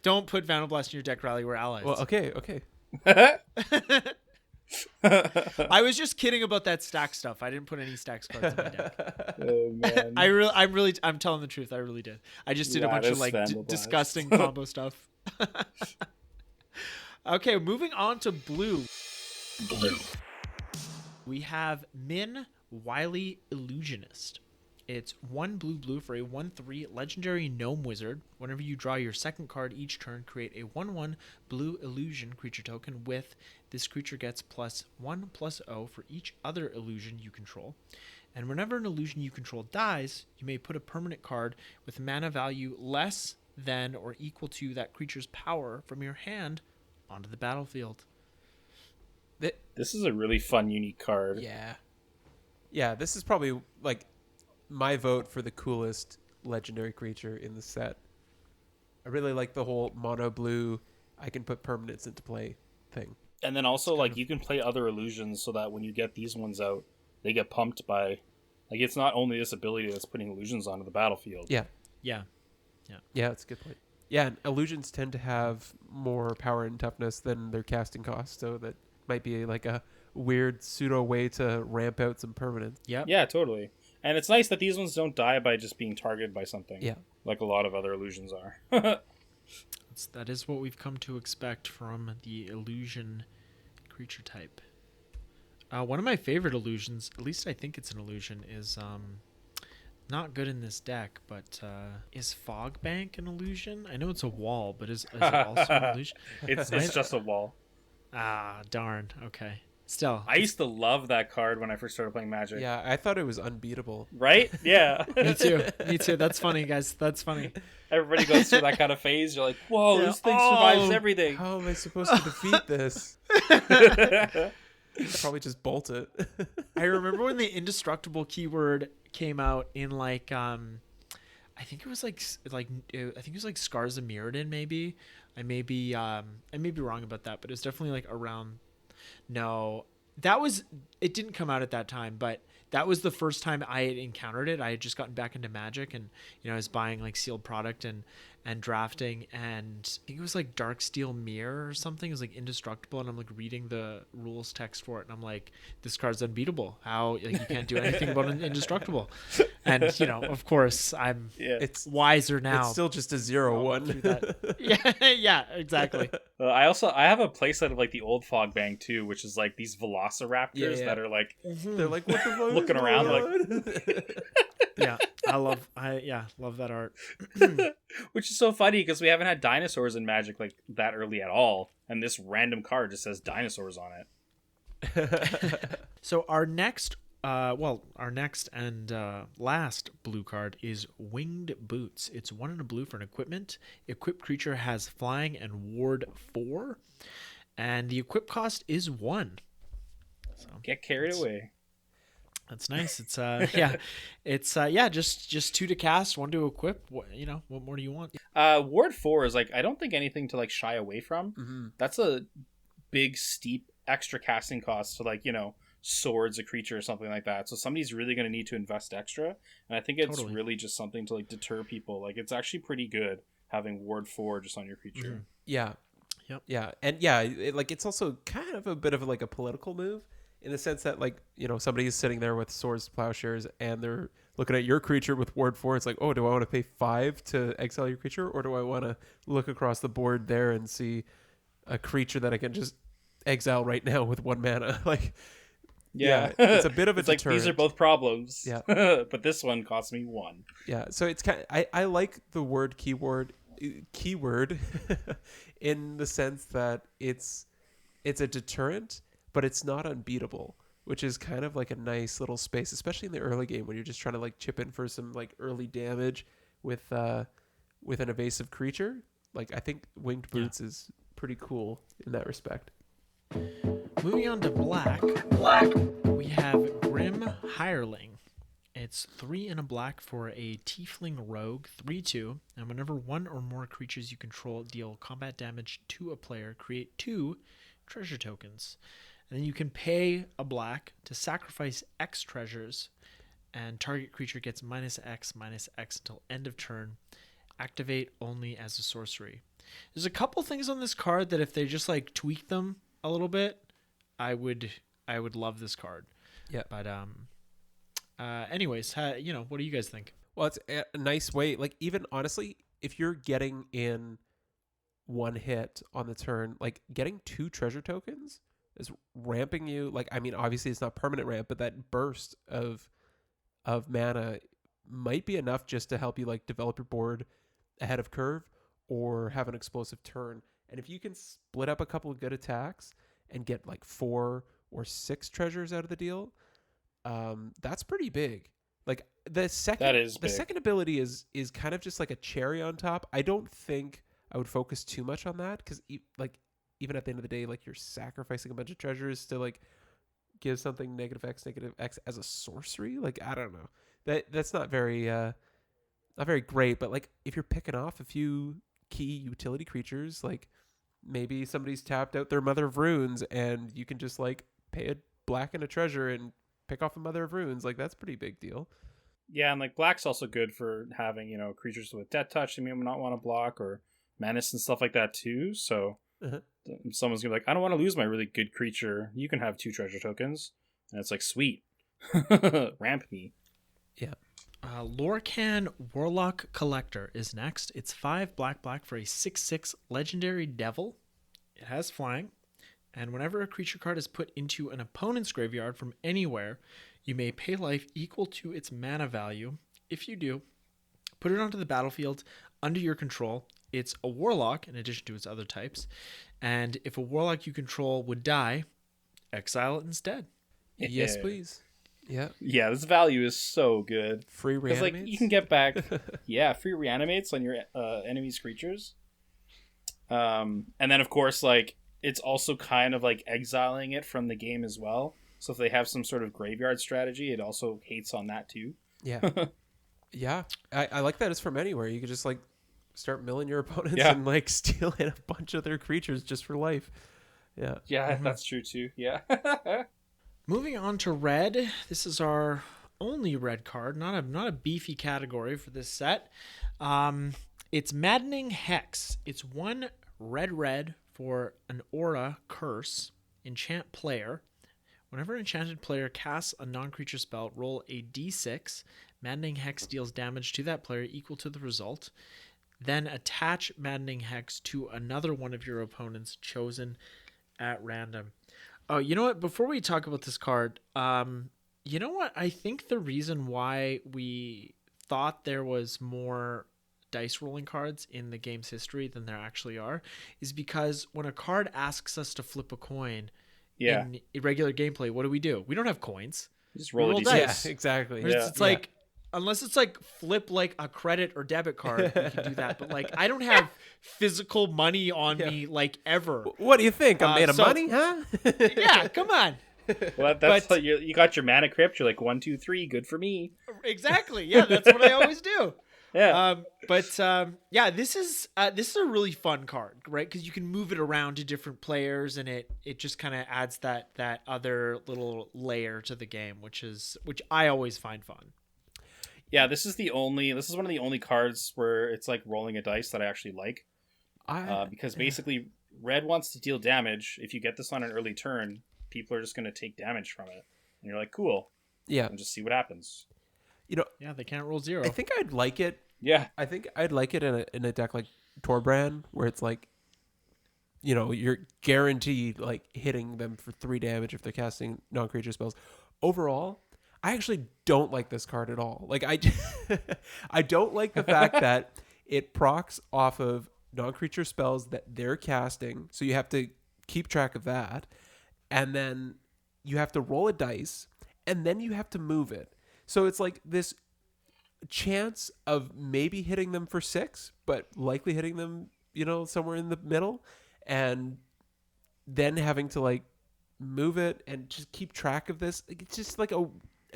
[SPEAKER 3] Don't put Vandalblast in your deck, Riley. We're allies.
[SPEAKER 4] Well, okay.
[SPEAKER 3] I was just kidding about that stack stuff. I didn't put any stacks cards in my deck.
[SPEAKER 2] Oh man.
[SPEAKER 3] I'm telling the truth. I really did. I just did a bunch of disgusting combo stuff. Okay, moving on to blue. We have Min Wily Illusionist. It's 1 blue for a 1/3 legendary gnome wizard. Whenever you draw your second card each turn, create a 1/1 blue illusion creature token with this creature gets +1/+0 for each other illusion you control. And whenever an illusion you control dies, you may put a permanent card with mana value less than or equal to that creature's power from your hand onto the battlefield.
[SPEAKER 2] This is a really fun, unique card.
[SPEAKER 4] Yeah, this is probably like my vote for the coolest legendary creature in the set. I really like the whole mono blue, I can put permanents into play thing.
[SPEAKER 2] And then also, like, you can play other illusions so that when you get these ones out, they get pumped by... Like, it's not only this ability that's putting illusions onto the battlefield.
[SPEAKER 3] Yeah,
[SPEAKER 4] that's a good point. Yeah, and illusions tend to have more power and toughness than their casting cost, so that might be like a weird pseudo way to ramp out some permanents.
[SPEAKER 2] Yeah, totally. And it's nice that these ones don't die by just being targeted by something.
[SPEAKER 4] Yeah.
[SPEAKER 2] Like a lot of other illusions are.
[SPEAKER 3] That is what we've come to expect from the illusion creature type. One of my favorite illusions, at least I think it's an illusion, is not good in this deck, but is Fog Bank an illusion? I know it's a wall, but is it also an illusion?
[SPEAKER 2] It's just a wall.
[SPEAKER 3] Ah, darn. Okay. Still,
[SPEAKER 2] I used to love that card when I first started playing Magic.
[SPEAKER 4] Yeah, I thought it was unbeatable.
[SPEAKER 2] Right? Yeah.
[SPEAKER 3] Me too. That's funny, guys. That's funny.
[SPEAKER 2] Everybody goes through that kind of phase. You're like, whoa, this thing survives everything.
[SPEAKER 4] How am I supposed to defeat this? Probably just bolt it.
[SPEAKER 3] I remember when the indestructible keyword came out in I think it was like Scars of Mirrodin, maybe. I may be wrong about that, but it was definitely like around. No, it didn't come out at that time, but that was the first time I had encountered it. I had just gotten back into Magic, and I was buying like sealed product and drafting, and I think it was like Darksteel Mirror or something. It was like indestructible, and I'm like reading the rules text for it, and I'm like, this card's unbeatable. How you can't do anything about an indestructible? And of course, it's wiser now.
[SPEAKER 4] It's still just a 0/1.
[SPEAKER 3] Yeah, exactly.
[SPEAKER 2] I have a playset of like the old Fog Bank too, which is like these Velociraptors that are like
[SPEAKER 4] they're like, what the fuck
[SPEAKER 2] looking around like.
[SPEAKER 3] Yeah, I love that art.
[SPEAKER 2] Which is so funny because we haven't had dinosaurs in Magic like that early at all, and this random card just says dinosaurs on it.
[SPEAKER 3] So our next and last blue card is Winged Boots. It's 1 and a blue for an equipment. Equipped creature has flying and ward 4, and the equip cost is 1. So
[SPEAKER 2] get carried away.
[SPEAKER 3] That's nice. It's just 2 to cast, 1 to equip. What more do you want?
[SPEAKER 2] Ward 4 is like, I don't think anything to like shy away from.
[SPEAKER 4] Mm-hmm.
[SPEAKER 2] That's a big steep extra casting cost to like swords a creature or something like that, so somebody's really going to need to invest extra, and I think it's really just something to like deter people. Like, it's actually pretty good having ward 4 just on your creature.
[SPEAKER 3] Yep.
[SPEAKER 4] And it's also kind of a bit of like a political move in the sense that like somebody is sitting there with swords, plowshares, and they're looking at your creature with ward 4. It's like, oh, do I want to pay 5 to exile your creature, or do I want to look across the board there and see a creature that I can just exile right now with 1 mana? Like, yeah, it's a bit of a deterrent.
[SPEAKER 2] Like, these are both problems.
[SPEAKER 4] Yeah.
[SPEAKER 2] But this one costs me 1.
[SPEAKER 4] Yeah, so it's kind of, I like the word keyword in the sense that it's a deterrent, but it's not unbeatable, which is kind of like a nice little space, especially in the early game when you're just trying to like chip in for some like early damage with an evasive creature. Like, I think Winged Boots is pretty cool in that respect.
[SPEAKER 3] Moving on to black, we have Grim Hireling. It's 3 and a black for a Tiefling Rogue, 3/2, and whenever 1 or more creatures you control deal combat damage to a player, create 2 treasure tokens. And then you can pay a black to sacrifice X treasures, and target creature gets -X until end of turn. Activate only as a sorcery. There's a couple things on this card that if they just like tweak them a little bit, I would love this card.
[SPEAKER 4] Yeah.
[SPEAKER 3] But anyways, what do you guys think?
[SPEAKER 4] Well, it's a nice way. Like, even honestly, if you're getting in 1 hit on the turn, like getting 2 treasure tokens is ramping you. Like, I mean, obviously it's not permanent ramp, but that burst of mana might be enough just to help you like develop your board ahead of curve or have an explosive turn. And if you can split up a couple of good attacks and get like 4 or 6 treasures out of the deal, that's pretty big. Like the second ability is kind of just like a cherry on top. I don't think I would focus too much on that because like even at the end of the day, like you're sacrificing a bunch of treasures to like give something -X as a sorcery. Like I don't know, that's not very great. But like if you're picking off a few key utility creatures, like maybe somebody's tapped out their Mother of Runes and you can just like pay a black and a treasure and pick off a Mother of Runes. Like that's a pretty big deal.
[SPEAKER 2] Yeah, and like black's also good for having, creatures with death touch you may not want to block, or menace and stuff like that too. So someone's gonna be like, I don't want to lose my really good creature. You can have 2 treasure tokens. And it's like, sweet. Ramp me.
[SPEAKER 3] Yeah. Lorcan Warlock Collector is next. It's 5 black for a 6/6 legendary devil. It has flying. And whenever a creature card is put into an opponent's graveyard from anywhere, you may pay life equal to its mana value. If you do, put it onto the battlefield under your control. It's a warlock in addition to its other types. And if a warlock you control would die, exile it instead.
[SPEAKER 2] Yeah.
[SPEAKER 4] Yes, please. Yeah.
[SPEAKER 2] Yeah, this value is so good.
[SPEAKER 4] Free reanimates?
[SPEAKER 2] Because, like, you can get back... free reanimates on your enemy's creatures. And then, of course, like, it's also kind of, like, exiling it from the game as well. So if they have some sort of graveyard strategy, it also hates on that, too.
[SPEAKER 4] Yeah. Yeah. I like that it's from anywhere. You could just, like, start milling your opponents and, like, steal in a bunch of their creatures just for life. Yeah.
[SPEAKER 2] Yeah, that's true, too. Yeah.
[SPEAKER 3] Moving on to red. This is our only red card. Not a beefy category for this set. It's Maddening Hex. It's 1 red for an aura curse. Enchant player. Whenever an enchanted player casts a non-creature spell, roll a d6. Maddening Hex deals damage to that player equal to the result. Then attach Maddening Hex to another one of your opponents chosen at random. Oh, you know what? Before we talk about this card, you know what? I think the reason why we thought there was more dice rolling cards in the game's history than there actually are is because when a card asks us to flip a coin in irregular gameplay, what do? We don't have coins.
[SPEAKER 2] Just roll a
[SPEAKER 3] dice.
[SPEAKER 4] Yeah, exactly.
[SPEAKER 3] It's like, unless it's like flip like a credit or debit card, we can do that. But like, I don't have physical money on me like ever.
[SPEAKER 4] What do you think? I'm made of money, huh?
[SPEAKER 3] Yeah, come on.
[SPEAKER 2] Well, that's like you got your mana crypt. You're like 1, 2, 3, good for me.
[SPEAKER 3] Exactly. Yeah, that's what I always do.
[SPEAKER 2] Yeah.
[SPEAKER 3] This is a really fun card, right? Because you can move it around to different players, and it just kind of adds that other little layer to the game, which I always find fun.
[SPEAKER 2] Yeah, this is one of the only cards where it's like rolling a dice that I actually like. Because basically red wants to deal damage. If you get this on an early turn, people are just going to take damage from it. And you're like, cool. Yeah. And just see what happens.
[SPEAKER 3] Yeah, they can't roll 0.
[SPEAKER 4] I think I'd like it.
[SPEAKER 2] Yeah.
[SPEAKER 4] I think I'd like it in a deck like Torbrand, where it's like, you're guaranteed like hitting them for 3 damage if they're casting non-creature spells. Overall, I actually don't like this card at all. Like I don't like the fact that it procs off of non-creature spells that they're casting. So you have to keep track of that. And then you have to roll a dice and then you have to move it. So it's like this chance of maybe hitting them for 6, but likely hitting them, somewhere in the middle, and then having to like move it and just keep track of this. It's just like a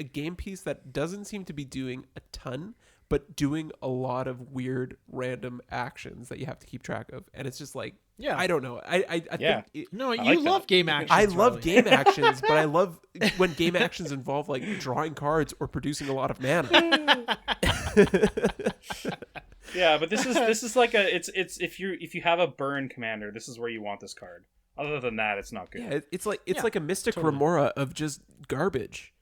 [SPEAKER 4] game piece that doesn't seem to be doing a ton, but doing a lot of weird random actions that you have to keep track of. And it's just like, I don't know. I think
[SPEAKER 3] you love game actions.
[SPEAKER 4] I love game actions, but I love when game actions involve like drawing cards or producing a lot of mana.
[SPEAKER 2] Yeah, but this is like it's if you have a burn commander, this is where you want this card. Other than that, it's not good.
[SPEAKER 4] Yeah, it's like a Mystic Remora of just garbage.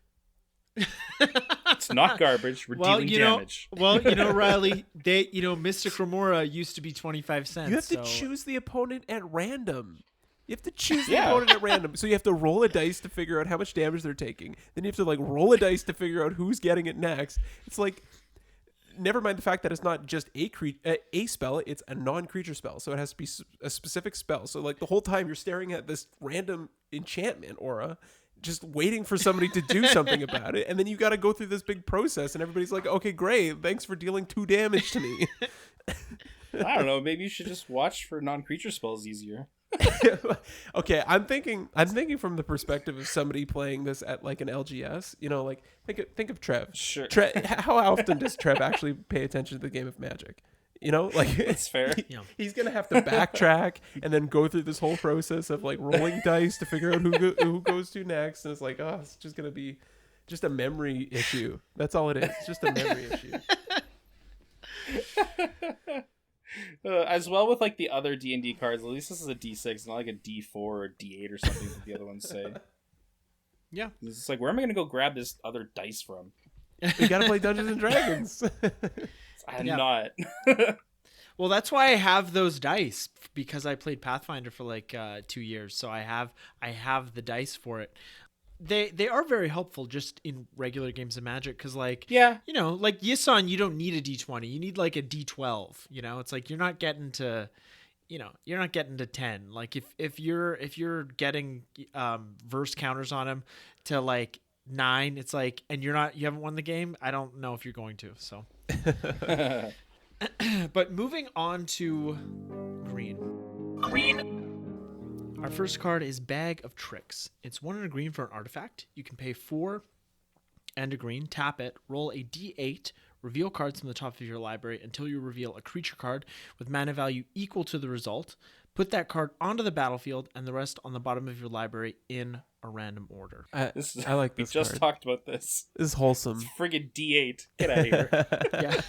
[SPEAKER 2] It's not garbage. We're dealing damage.
[SPEAKER 3] Riley, Mystic Remora used to be 25 cents.
[SPEAKER 4] You have to choose the opponent at random. You have to choose the opponent at random. So you have to roll a dice to figure out how much damage they're taking. Then you have to like roll a dice to figure out who's getting it next. It's like never mind the fact that it's not just a spell, it's a non-creature spell, so it has to be a specific spell. So like the whole time you're staring at this random enchantment aura, just waiting for somebody to do something about it, and then you got to go through this big process, and everybody's like, okay, great, thanks for dealing 2 damage to me.
[SPEAKER 2] I don't know, maybe you should just watch for non-creature spells easier.
[SPEAKER 4] Okay, I'm thinking from the perspective of somebody playing this at like an LGS. You know, like think of Trev.
[SPEAKER 2] Sure.
[SPEAKER 4] How often does Trev actually pay attention to the game of Magic? You know, like
[SPEAKER 2] That's fair.
[SPEAKER 4] He's gonna have to backtrack and then go through this whole process of like rolling dice to figure out who goes to next, and it's like, oh, it's just gonna be just a memory issue. That's all it is. It's just a memory issue.
[SPEAKER 2] As well with like the other D&D cards, at least this is a D6, not like a D4 or D8 or something that the other ones say.
[SPEAKER 3] Yeah.
[SPEAKER 2] It's just like, where am I going to go grab this other dice from?
[SPEAKER 4] We gotta play Dungeons and Dragons.
[SPEAKER 2] I'm not.
[SPEAKER 3] Well, that's why I have those dice, because I played Pathfinder for like 2 years, so I have the dice for it. They are very helpful just in regular games of Magic, because like,
[SPEAKER 2] yeah,
[SPEAKER 3] you know, like Yisan, you don't need a D20, you need like a D12. You know, it's like you're not getting to 10. Like if you're getting verse counters on him to like 9, it's like, and you haven't won the game, I don't know if you're going to. So but moving on to green. Our first card is Bag of Tricks. It's 1 and a green for an artifact. You can pay 4 and a green, tap it, roll a d8, reveal cards from the top of your library until you reveal a creature card with mana value equal to the result. Put that card onto the battlefield and the rest on the bottom of your library in a random order.
[SPEAKER 4] I like this.
[SPEAKER 2] We just talked about this.
[SPEAKER 4] This is wholesome.
[SPEAKER 2] It's friggin' D8. Get out of here.
[SPEAKER 3] Yeah.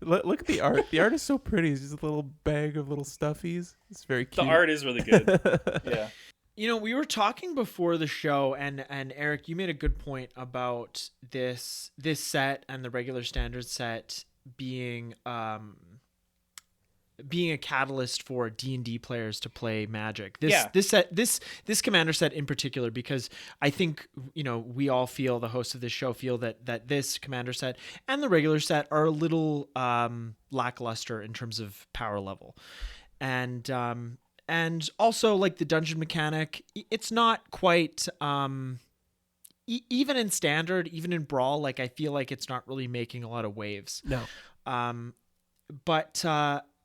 [SPEAKER 4] Look at the art. The art is so pretty. It's just a little bag of little stuffies. It's very cute.
[SPEAKER 2] The art is really good. Yeah.
[SPEAKER 3] You know, we were talking before the show, and Eric, you made a good point about this set and the regular standard set being a catalyst for D&D players to play Magic. This commander set in particular, because I think, you know, we all feel, the hosts of this show feel that this commander set and the regular set are a little lackluster in terms of power level. And also like the dungeon mechanic, it's not quite even in standard, even in Brawl, like I feel like it's not really making a lot of waves.
[SPEAKER 4] No.
[SPEAKER 3] But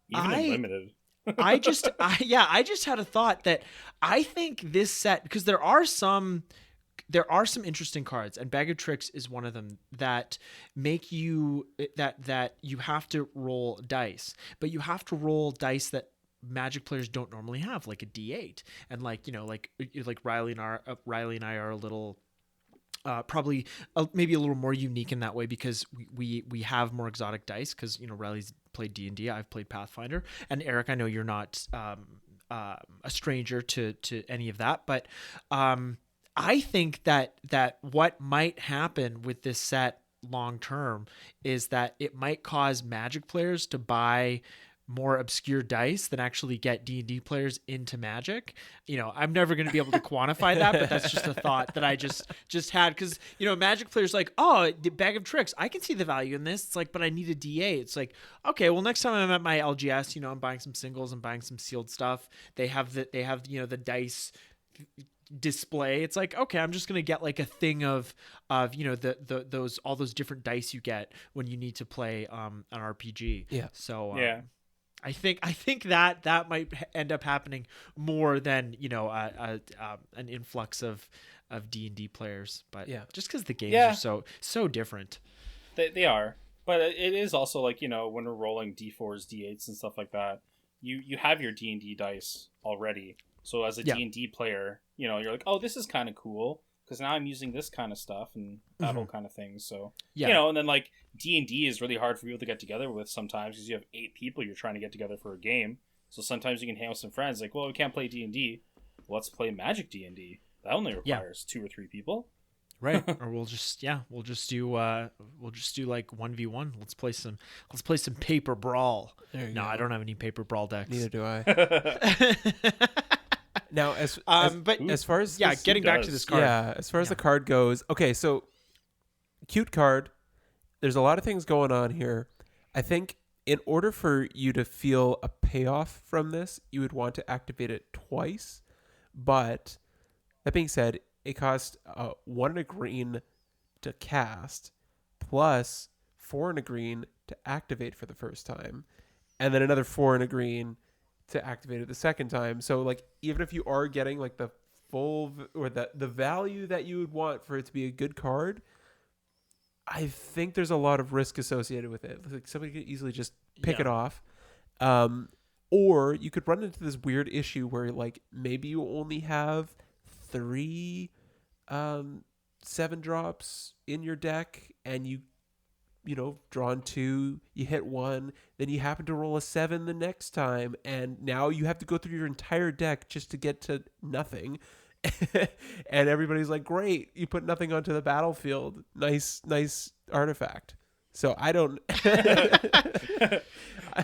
[SPEAKER 2] even in limited.
[SPEAKER 3] I just had a thought that I think this set, because there are some interesting cards, and Bag of Tricks is one of them, that make you that you have to roll dice, but you have to roll dice that Magic players don't normally have, like a D8, and like, you know, like Riley and I are a little probably maybe a little more unique in that way, because we have more exotic dice, because, you know, Riley's played D&D, I've played Pathfinder, and Eric, I know you're not a stranger to any of that, but I think that what might happen with this set long term is that it might cause Magic players to buy more obscure dice than actually get D&D players into Magic. You know, I'm never going to be able to quantify that, but that's just a thought that I just had, because, you know, Magic players like, oh, the Bag of Tricks, I can see the value in this. It's like, but I need a DA. It's like, okay, well, next time I'm at my LGS, you know, I'm buying some singles, I'm buying some sealed stuff. They have you know, the dice display. It's like, okay, I'm just gonna get like a thing of you know, those all those different dice you get when you need to play an RPG.
[SPEAKER 4] Yeah.
[SPEAKER 3] So
[SPEAKER 2] yeah.
[SPEAKER 3] I think that might end up happening more than, you know, an influx of D&D players, but
[SPEAKER 4] yeah,
[SPEAKER 3] just because the games are so different.
[SPEAKER 2] They are, but it is also like, you know, when we're rolling D4s, D8s, and stuff like that, you have your D&D dice already. So as a D&D player, you know, you're like, oh, this is kind of cool, because now I'm using this kind of stuff and that whole kind of thing. So, you know, and then like D&D is really hard for people to get together with sometimes, because you have 8 people you're trying to get together for a game. So sometimes you can hang with some friends like, well, we can't play D&D. Let's play Magic D&D. That only requires 2 or 3 people.
[SPEAKER 3] Right. Or we'll just do like 1v1. Let's play some paper brawl. No, I don't have any paper brawl decks.
[SPEAKER 4] Neither do I. Now, as far as
[SPEAKER 3] getting back to this card.
[SPEAKER 4] Yeah, as far as the card goes, okay, so cute card. there's a lot of things going on here. I think in order for you to feel a payoff from this, you would want to activate it twice. But that being said, it costs 1 and a green to cast, plus 4 and a green to activate for the first time, and then another 4 and a green to activate it the second time. So like even if you are getting like the full or the value that you would want for it to be a good card, I think there's a lot of risk associated with it. Like somebody could easily just pick it off. Or you could run into this weird issue where like maybe you only have 3 7 drops in your deck, and you drawn 2, you hit 1, then you happen to roll a 7 the next time, and now you have to go through your entire deck just to get to nothing. And everybody's like, great, you put nothing onto the battlefield. Nice artifact. So I don't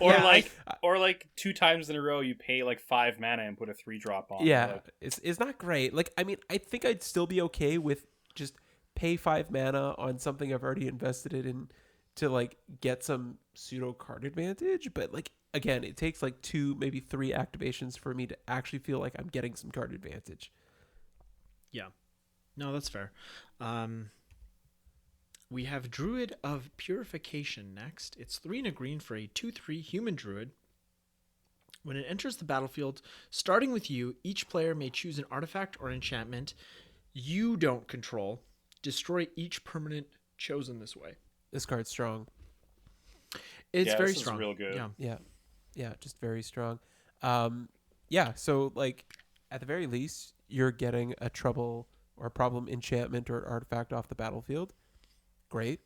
[SPEAKER 2] or like 2 times in a row you pay like 5 mana and put a 3-drop on.
[SPEAKER 4] Yeah,
[SPEAKER 2] like,
[SPEAKER 4] it's not great. Like, I mean, I think I'd still be okay with just pay 5 mana on something I've already invested in to like get some pseudo card advantage, but like again, it takes like 2, maybe 3 activations for me to actually feel like I'm getting some card advantage.
[SPEAKER 3] Yeah. No, that's fair. We have Druid of Purification next. It's 3 and a green for a 2/3 human druid. When it enters the battlefield, starting with you, each player may choose an artifact or enchantment you don't control. Destroy each permanent chosen this way.
[SPEAKER 4] This card's strong.
[SPEAKER 3] It's very strong.
[SPEAKER 2] Real good.
[SPEAKER 4] Yeah, just very strong. So like at the very least, you're getting a trouble or a problem enchantment or artifact off the battlefield. Great.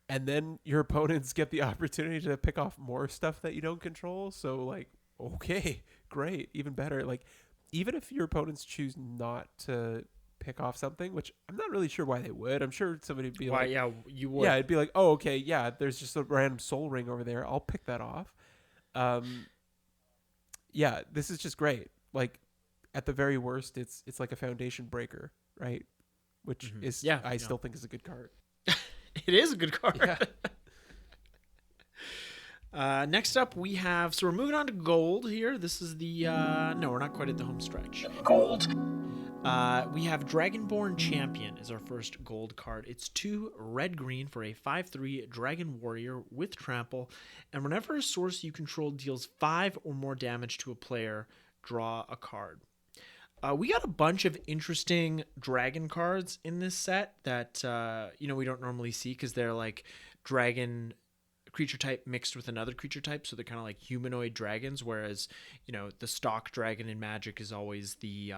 [SPEAKER 4] And then your opponents get the opportunity to pick off more stuff that you don't control. So like, okay, great, even better. Like, even if your opponents choose not to pick off something, which I'm not really sure why they would. I'm sure somebody would be like,
[SPEAKER 3] yeah, you would.
[SPEAKER 4] Yeah, it'd be like, oh, okay, yeah, there's just a random soul ring over there. I'll pick that off. Yeah, this is just great. Like, at the very worst, it's like a foundation breaker, right? Which is, I still think is a good card.
[SPEAKER 3] It is a good card. Yeah. Next up, we have, so we're moving on to gold here. This is the, no, we're not quite at the home stretch. Gold. We have Dragonborn Champion is our first gold card. It's 2 red-green for a 5/3 Dragon Warrior with Trample. And whenever a source you control deals 5 or more damage to a player, draw a card. We got a bunch of interesting dragon cards in this set that, we don't normally see because they're like dragon creature type mixed with another creature type. So they're kind of like humanoid dragons, whereas, the stock dragon in Magic is always the,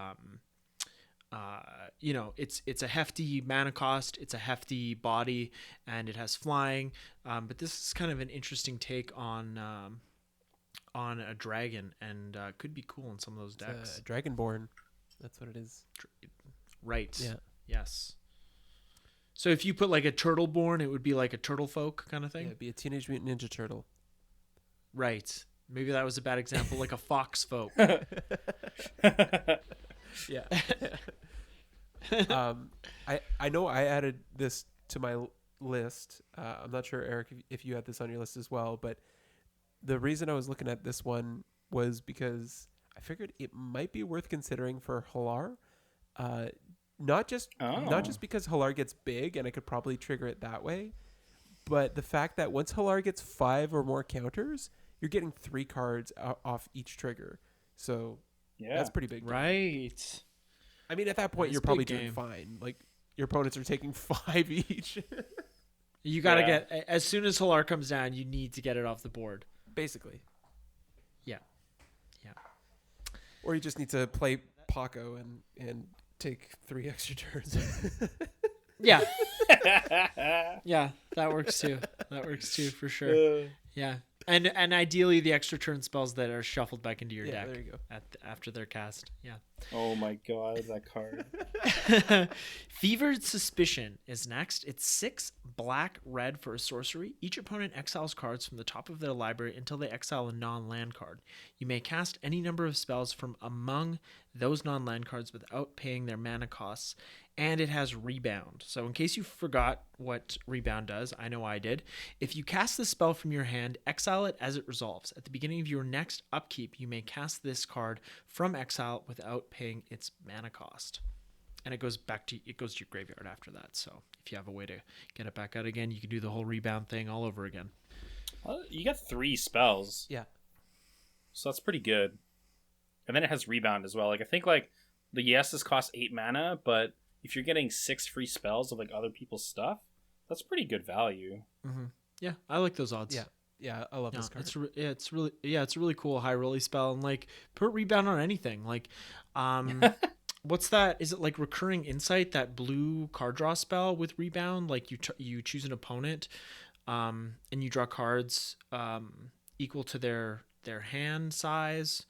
[SPEAKER 3] it's a hefty mana cost, it's a hefty body, and it has flying. But this is kind of an interesting take on a dragon, and could be cool in some of those decks.
[SPEAKER 4] Dragonborn. That's what it is.
[SPEAKER 3] Right.
[SPEAKER 4] Yeah.
[SPEAKER 3] Yes. So if you put like a Turtleborn, it would be like a turtle folk kind of thing?
[SPEAKER 4] Yeah, it'd be a Teenage Mutant Ninja Turtle.
[SPEAKER 3] Right. Maybe that was a bad example, like a fox folk.
[SPEAKER 4] Yeah. I know I added this to my list. I'm not sure, Eric, if you had this on your list as well, but the reason I was looking at this one was because I figured it might be worth considering for Halar. Not just because Halar gets big and I could probably trigger it that way, but the fact that once Halar gets 5 or more counters, you're getting 3 cards off each trigger. So that's pretty big.
[SPEAKER 3] Right.
[SPEAKER 4] I mean, at that point, you're probably doing fine. Like, your opponents are taking 5 each.
[SPEAKER 3] You got to get, as soon as Halar comes down, you need to get it off the board.
[SPEAKER 4] Basically.
[SPEAKER 3] Yeah.
[SPEAKER 4] Or you just need to play Paco and take 3 extra turns.
[SPEAKER 3] Yeah. Yeah, that works too. That works too, for sure. Yeah. And ideally the extra turn spells that are shuffled back into your deck.
[SPEAKER 4] There you go.
[SPEAKER 3] After they're cast. Yeah.
[SPEAKER 2] Oh my god, that card.
[SPEAKER 3] Fevered Suspicion is next. It's 6 black-red for a sorcery. Each opponent exiles cards from the top of their library until they exile a non-land card. You may cast any number of spells from among those non-land cards without paying their mana costs. and it has Rebound. So in case you forgot what Rebound does, I know I did. If you cast the spell from your hand, exile it as it resolves. At the beginning of your next upkeep, you may cast this card from exile without paying its mana cost. And it goes to your graveyard after that. So if you have a way to get it back out again, you can do the whole Rebound thing all over again.
[SPEAKER 2] Well, you got 3 spells.
[SPEAKER 4] Yeah.
[SPEAKER 2] So that's pretty good. And then it has Rebound as well. Like I think like the yeses cost 8 mana, but if you're getting 6 free spells of like other people's stuff, that's pretty good value.
[SPEAKER 3] Mm-hmm. Yeah, I like those odds.
[SPEAKER 4] Yeah, I love this card.
[SPEAKER 3] It's a really cool high rolly spell, and like put Rebound on anything. Like, what's that? Is it like Recurring Insight, that blue card draw spell with Rebound? Like you choose an opponent, and you draw cards equal to their hand size,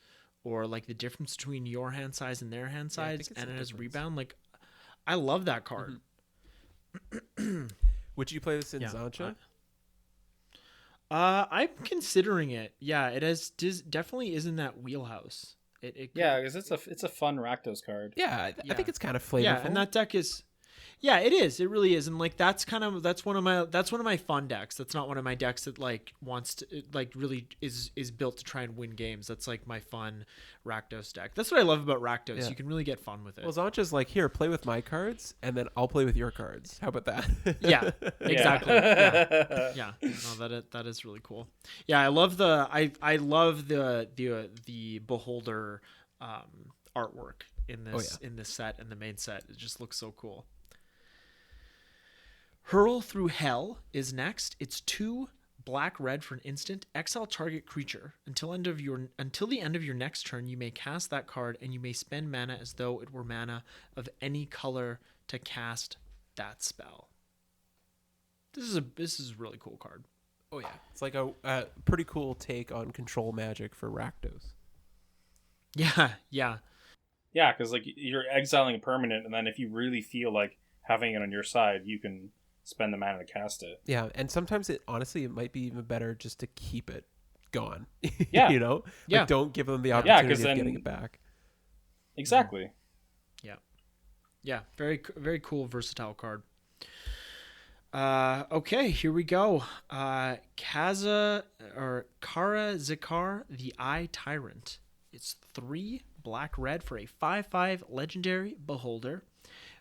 [SPEAKER 3] or like the difference between your hand size and their hand size, and it has Rebound. Like, I love that card.
[SPEAKER 4] Mm-hmm. Would you play this in Zancha?
[SPEAKER 3] I'm considering it. Yeah, it definitely is in that wheelhouse.
[SPEAKER 2] Because it's a fun Rakdos card.
[SPEAKER 4] Yeah, I think it's kind of flavorful.
[SPEAKER 3] Yeah, and that deck is. Yeah, it is. It really is, and like that's one of my fun decks. That's not one of my decks that like wants to really is built to try and win games. That's like my fun Rakdos deck. That's what I love about Rakdos. Yeah. You can really get fun with it.
[SPEAKER 4] Well, Zancha's like, here, play with my cards, and then I'll play with your cards. How about that?
[SPEAKER 3] Yeah, exactly. Yeah. No, that is really cool. Yeah, I love the Beholder artwork in this set and the main set. It just looks so cool. Hurl Through Hell is next. It's 2 black-red for an instant. Exile target creature. Until the end of your next turn, you may cast that card, and you may spend mana as though it were mana of any color to cast that spell. This is a really cool card.
[SPEAKER 4] Oh yeah, it's like a pretty cool take on control magic for Rakdos.
[SPEAKER 3] Yeah.
[SPEAKER 2] Yeah, because like you're exiling a permanent, and then if you really feel like having it on your side, you can spend the mana to cast it.
[SPEAKER 4] Yeah, and sometimes it might be even better just to keep it gone.
[SPEAKER 2] Yeah.
[SPEAKER 4] You know?
[SPEAKER 3] Yeah.
[SPEAKER 4] Like, don't give them the opportunity of getting it back.
[SPEAKER 2] Exactly.
[SPEAKER 3] Yeah. Yeah, very very cool versatile card. Okay, here we go. Kara Zikar, the Eye Tyrant. It's 3 black-red for a 5/5 legendary Beholder.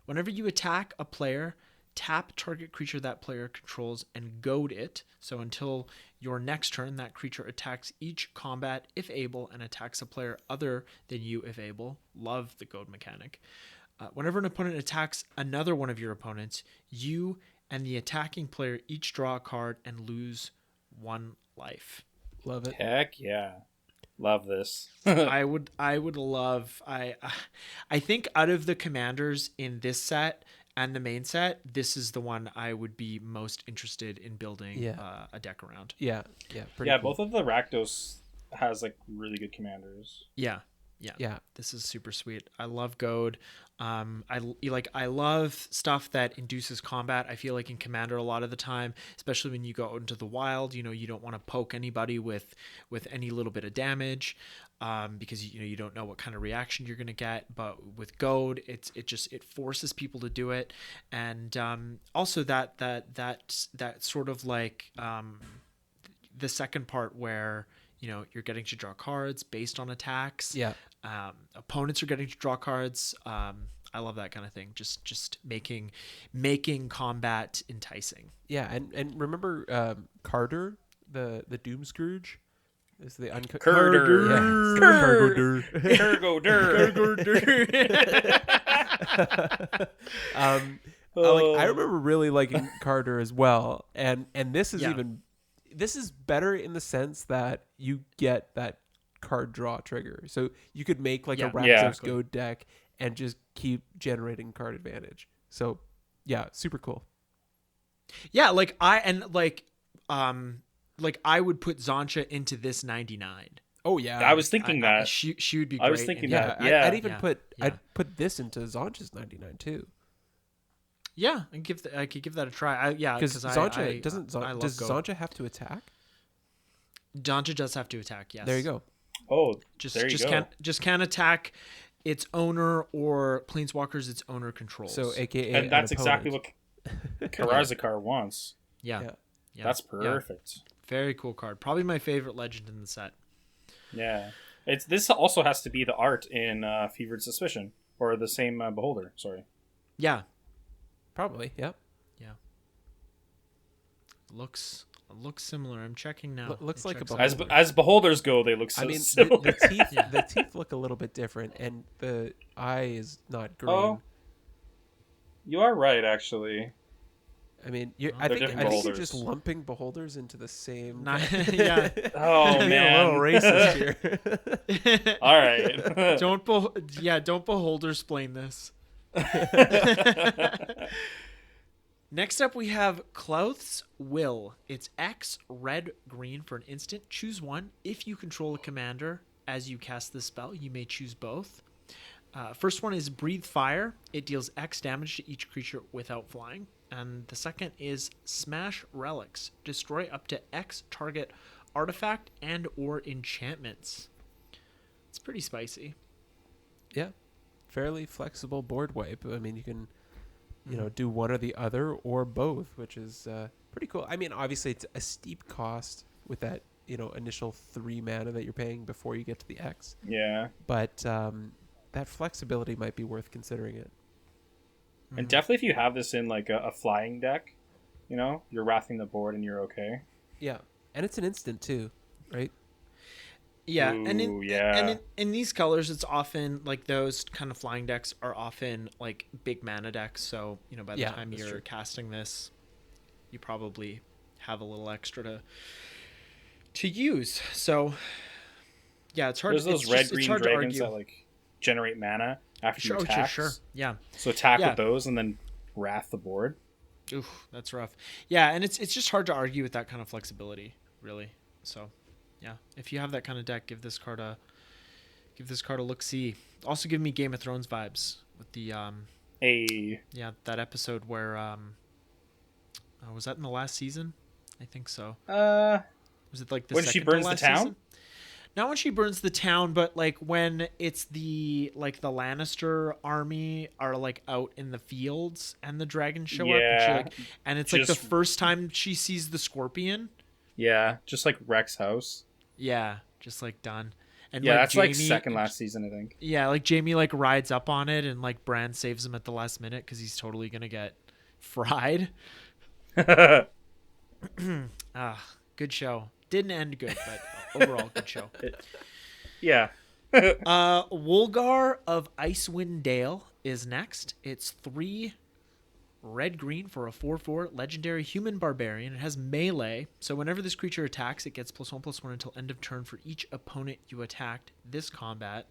[SPEAKER 3] Whenever you attack a player, tap target creature that player controls and goad it. So until your next turn, that creature attacks each combat if able and attacks a player other than you if able. Love the goad mechanic. Whenever an opponent attacks another one of your opponents, you and the attacking player each draw a card and lose 1 life.
[SPEAKER 4] Love it.
[SPEAKER 2] Heck yeah. Love this.
[SPEAKER 3] I would love. I think out of the commanders in this set and the main set, this is the one I would be most interested in building a deck around.
[SPEAKER 4] Yeah.
[SPEAKER 3] Pretty
[SPEAKER 2] cool.
[SPEAKER 3] Both
[SPEAKER 2] of the Rakdos has like really good commanders.
[SPEAKER 3] Yeah. This is super sweet. I love goad. I love stuff that induces combat. I feel like in Commander a lot of the time, especially when you go out into the wild, you don't want to poke anybody with any little bit of damage, because you don't know what kind of reaction you're going to get. But with goad, it forces people to do it, and also that sort of like the second part where you're getting to draw cards based on attacks.
[SPEAKER 4] Yeah.
[SPEAKER 3] Opponents are getting to draw cards. I love that kind of thing. Just making combat enticing.
[SPEAKER 4] Yeah, and remember Carter, the Doom Scourge? Is the
[SPEAKER 2] Carter.
[SPEAKER 4] Yeah. I remember really liking Carter as well, and this is this is better in the sense that you get that card draw trigger. So you could make like a Rakdos Goad deck and just keep generating card advantage. So yeah, super cool.
[SPEAKER 3] Yeah, I would put Zancha into this 99.
[SPEAKER 4] Oh yeah,
[SPEAKER 2] I was thinking that
[SPEAKER 3] she would be great.
[SPEAKER 2] I was thinking that.
[SPEAKER 4] Yeah, I'd put this into Zancha's 99 too.
[SPEAKER 3] Yeah, I could give that a try.
[SPEAKER 4] Because Zancha does Zancha have to attack?
[SPEAKER 3] Zancha does have to attack. Yes.
[SPEAKER 4] There you go.
[SPEAKER 2] Oh, just can't
[SPEAKER 3] attack its owner or planeswalkers its owner controls.
[SPEAKER 4] So, aka,
[SPEAKER 2] and that's exactly what Karazakar wants.
[SPEAKER 3] Yeah.
[SPEAKER 2] That's perfect.
[SPEAKER 3] Yeah. Very cool card. Probably my favorite legend in the set.
[SPEAKER 2] Yeah. This also has to be the art in Fevered Suspicion, or the same Beholder. Sorry.
[SPEAKER 3] Yeah.
[SPEAKER 4] Probably. Yep.
[SPEAKER 3] Yeah. Looks similar. I'm checking now.
[SPEAKER 4] Looks like a
[SPEAKER 2] Beholder. As Beholders go, they look so similar.
[SPEAKER 4] The teeth look a little bit different, and the eye is not green. Oh,
[SPEAKER 2] you are right, actually.
[SPEAKER 4] I mean, I think you're just lumping Beholders into the same.
[SPEAKER 3] Yeah.
[SPEAKER 2] Oh man,
[SPEAKER 4] a little racist here.
[SPEAKER 2] All right.
[SPEAKER 3] Don't Beholdersplain this. Next up, we have Klauth's Will. It's X, red, green for an instant. Choose one. If you control a commander as you cast this spell, you may choose both. First one is Breathe Fire. It deals X damage to each creature without flying. And the second is Smash Relics. Destroy up to X target artifact and or enchantments. It's pretty spicy.
[SPEAKER 4] Yeah. Fairly flexible board wipe. I mean, you can... do one or the other or both, which is pretty cool. I mean, obviously, it's a steep cost with that, initial 3 mana that you're paying before you get to the X.
[SPEAKER 2] Yeah.
[SPEAKER 4] But that flexibility might be worth considering it.
[SPEAKER 2] And definitely if you have this in, like, a flying deck, you're wrathing the board and you're okay.
[SPEAKER 4] Yeah. And it's an instant, too, right?
[SPEAKER 3] Yeah,
[SPEAKER 2] Ooh,
[SPEAKER 3] and in these colors, it's often like those kind of flying decks are often like big mana decks. So by the time you're casting this, you probably have a little extra to use. So yeah, it's hard.
[SPEAKER 2] There's those red-green dragons that like generate mana after you attack.
[SPEAKER 3] Sure. Yeah.
[SPEAKER 2] So attack with those and then wrath the board.
[SPEAKER 3] Oof, that's rough. Yeah, and it's just hard to argue with that kind of flexibility, really. So. Yeah, if you have that kind of deck, give this card a look-see. Also, give me Game of Thrones vibes with the that episode where was that in the last season? I think so. Was it like the
[SPEAKER 2] when she burns the town?
[SPEAKER 3] Season? Not when she burns the town, but like when it's the Lannister army are like out in the fields and the dragons show up, and it's like the first time she sees the scorpion.
[SPEAKER 2] Yeah, just like Rex house.
[SPEAKER 3] Yeah, just like done. And
[SPEAKER 2] that's Jaime, like second last season, I think.
[SPEAKER 3] Yeah, like Jaime like rides up on it and like Bran saves him at the last minute because he's totally gonna get fried. Good show. Didn't end good, but overall good show.
[SPEAKER 2] Yeah.
[SPEAKER 3] Woolgar of Icewind Dale is next. It's 3 red-green for a 4/4 legendary human barbarian. It has melee, so whenever this creature attacks, it gets +1/+1 until end of turn for each opponent you attacked this combat.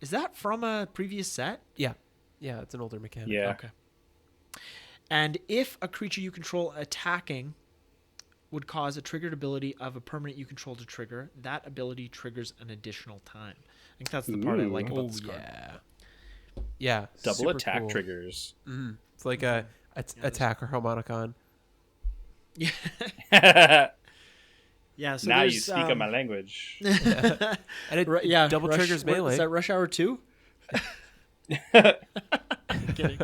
[SPEAKER 3] Is that from a previous set?
[SPEAKER 4] Yeah, it's an older mechanic.
[SPEAKER 2] Yeah.
[SPEAKER 3] Okay. And if a creature you control attacking would cause a triggered ability of a permanent you control to trigger, that ability triggers an additional time. I think that's the part I like about this card.
[SPEAKER 4] Yeah.
[SPEAKER 2] Double attack triggers.
[SPEAKER 4] Mm-hmm. It's like a attacker Harmonicon.
[SPEAKER 2] Yeah.
[SPEAKER 3] Yeah. So
[SPEAKER 2] now you speak my language.
[SPEAKER 4] And it double triggers melee.
[SPEAKER 3] Is that Rush Hour 2? Kidding.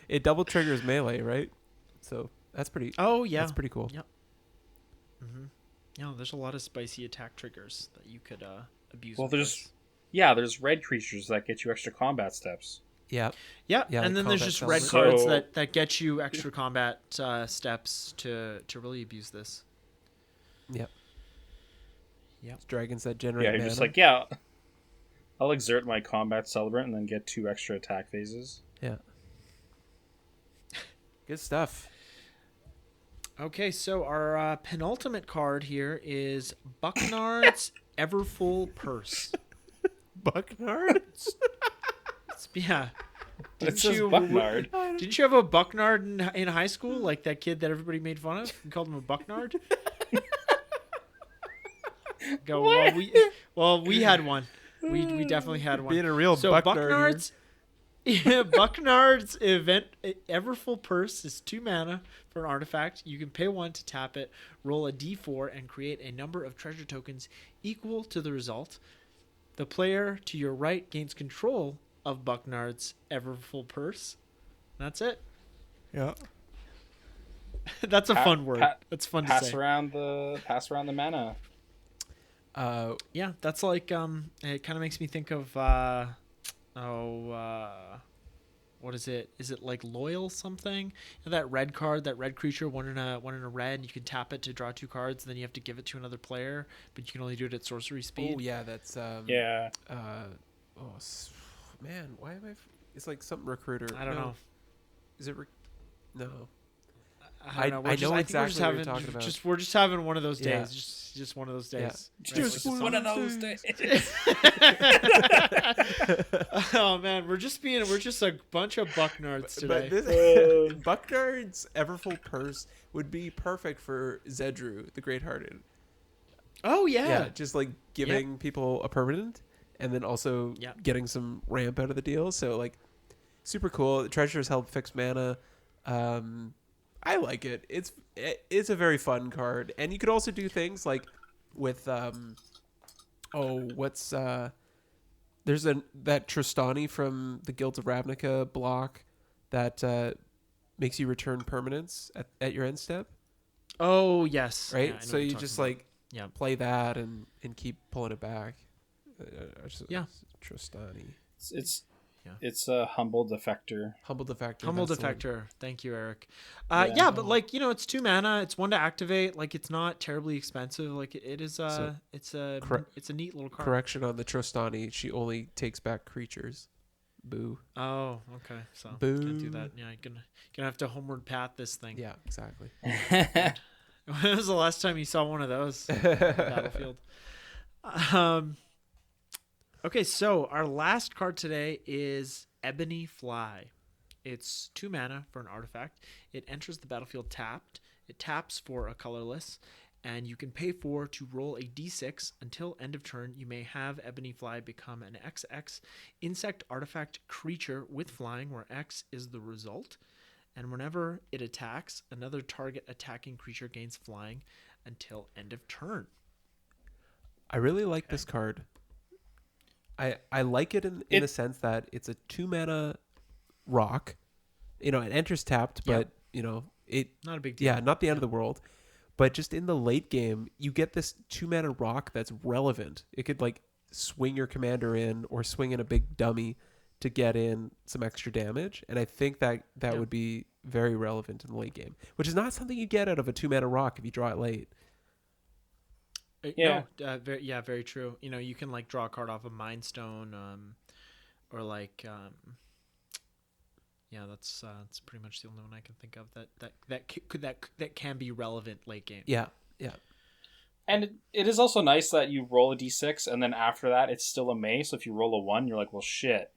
[SPEAKER 4] It double triggers melee, right? So that's pretty.
[SPEAKER 3] Oh yeah.
[SPEAKER 4] That's pretty cool.
[SPEAKER 3] Yep. Mm-hmm. Yeah, there's a lot of spicy attack triggers that you could abuse.
[SPEAKER 2] Well, there's red creatures that get you extra combat steps.
[SPEAKER 3] Yeah, and then there's just red cards that get you extra combat steps to really abuse this.
[SPEAKER 4] Yep. It's dragons that generate
[SPEAKER 2] mana.
[SPEAKER 4] You're
[SPEAKER 2] just like, I'll exert my combat celebrant and then get 2 extra attack phases.
[SPEAKER 4] Yeah. Good stuff.
[SPEAKER 3] Okay, so our penultimate card here is Bucknard's Everfull Purse.
[SPEAKER 4] Bucknard's?
[SPEAKER 3] Yeah.
[SPEAKER 2] It says Bucknard.
[SPEAKER 3] Didn't you have a Bucknard in high school? Like that kid that everybody made fun of? You called him a Bucknard? We had one. We definitely had one.
[SPEAKER 4] Being a real
[SPEAKER 3] Bucknard's Bucknard's event Everfull Purse is 2 mana for an artifact. You can pay 1 to tap it, roll a d4, and create a number of treasure tokens equal to the result. The player to your right gains control of Bucknard's Everfull Purse. That's it.
[SPEAKER 4] Yeah.
[SPEAKER 3] That's a fun word. That's fun to say.
[SPEAKER 2] Pass around the mana.
[SPEAKER 3] Yeah, that's like it kind of makes me think of what is it? Is it like loyal something? That red card, that red creature, one in a red. You can tap it to draw 2 cards, and then you have to give it to another player, but you can only do it at sorcery speed.
[SPEAKER 4] Oh yeah, that's
[SPEAKER 2] yeah.
[SPEAKER 4] Man, why am I? It's like something recruiter.
[SPEAKER 3] I don't know.
[SPEAKER 4] Is it? No.
[SPEAKER 3] I know exactly what you're talking about. We're just having one of those days. Yeah. Just one of those days.
[SPEAKER 2] Yeah. Just one of those days.
[SPEAKER 3] Oh man, we're just a bunch of Bucknards today.
[SPEAKER 4] But Bucknard's Everfull Purse would be perfect for Zedru, the Great-Hearted.
[SPEAKER 3] Oh yeah.
[SPEAKER 4] Yeah, just like giving people a permanent, and then also getting some ramp out of the deal. So like, super cool. The Treasures help fix mana. I like it. It's a very fun card, and you could also do things like with there's that Tristani from the Guilds of Ravnica block that makes you return permanents at your end step.
[SPEAKER 3] Oh yes,
[SPEAKER 4] right. So you just like play that and keep pulling it back. Tristani.
[SPEAKER 2] It's a humble defector.
[SPEAKER 4] Humble defector.
[SPEAKER 3] Thank you, Eric. But like, it's 2 mana. It's 1 to activate. Like, it's not terribly expensive. Like, it is. It's a neat little card.
[SPEAKER 4] Correction on the Tristani. She only takes back creatures. Boo.
[SPEAKER 3] Oh, okay. So
[SPEAKER 4] boo.
[SPEAKER 3] Can't do that. Yeah, you're gonna have to homeward path this thing.
[SPEAKER 4] Yeah, exactly.
[SPEAKER 3] When was the last time you saw one of those on the battlefield? Okay, so our last card today is Ebony Fly. It's 2 mana for an artifact. It enters the battlefield tapped. It taps for a colorless, and you can pay 4 to roll a d6. Until end of turn, you may have Ebony Fly become an XX insect artifact creature with flying, where X is the result. And whenever it attacks, another target attacking creature gains flying until end of turn.
[SPEAKER 4] I really like this card. I like it in the sense that it's a 2 mana rock. It enters tapped, but it
[SPEAKER 3] not a big deal.
[SPEAKER 4] Yeah, not the end of the world. But just in the late game, you get this 2 mana rock that's relevant. It could like swing your commander in or swing in a big dummy to get in some extra damage, and I think that would be very relevant in the late game, which is not something you get out of a 2 mana rock if you draw it late.
[SPEAKER 3] Yeah. No, very true. You can like draw a card off a Mind Stone, or like, that's pretty much the only one I can think of that can be relevant late game.
[SPEAKER 4] Yeah.
[SPEAKER 2] And it is also nice that you roll a d6, and then after that it's still a May. So if you roll a 1, you're like, well, shit.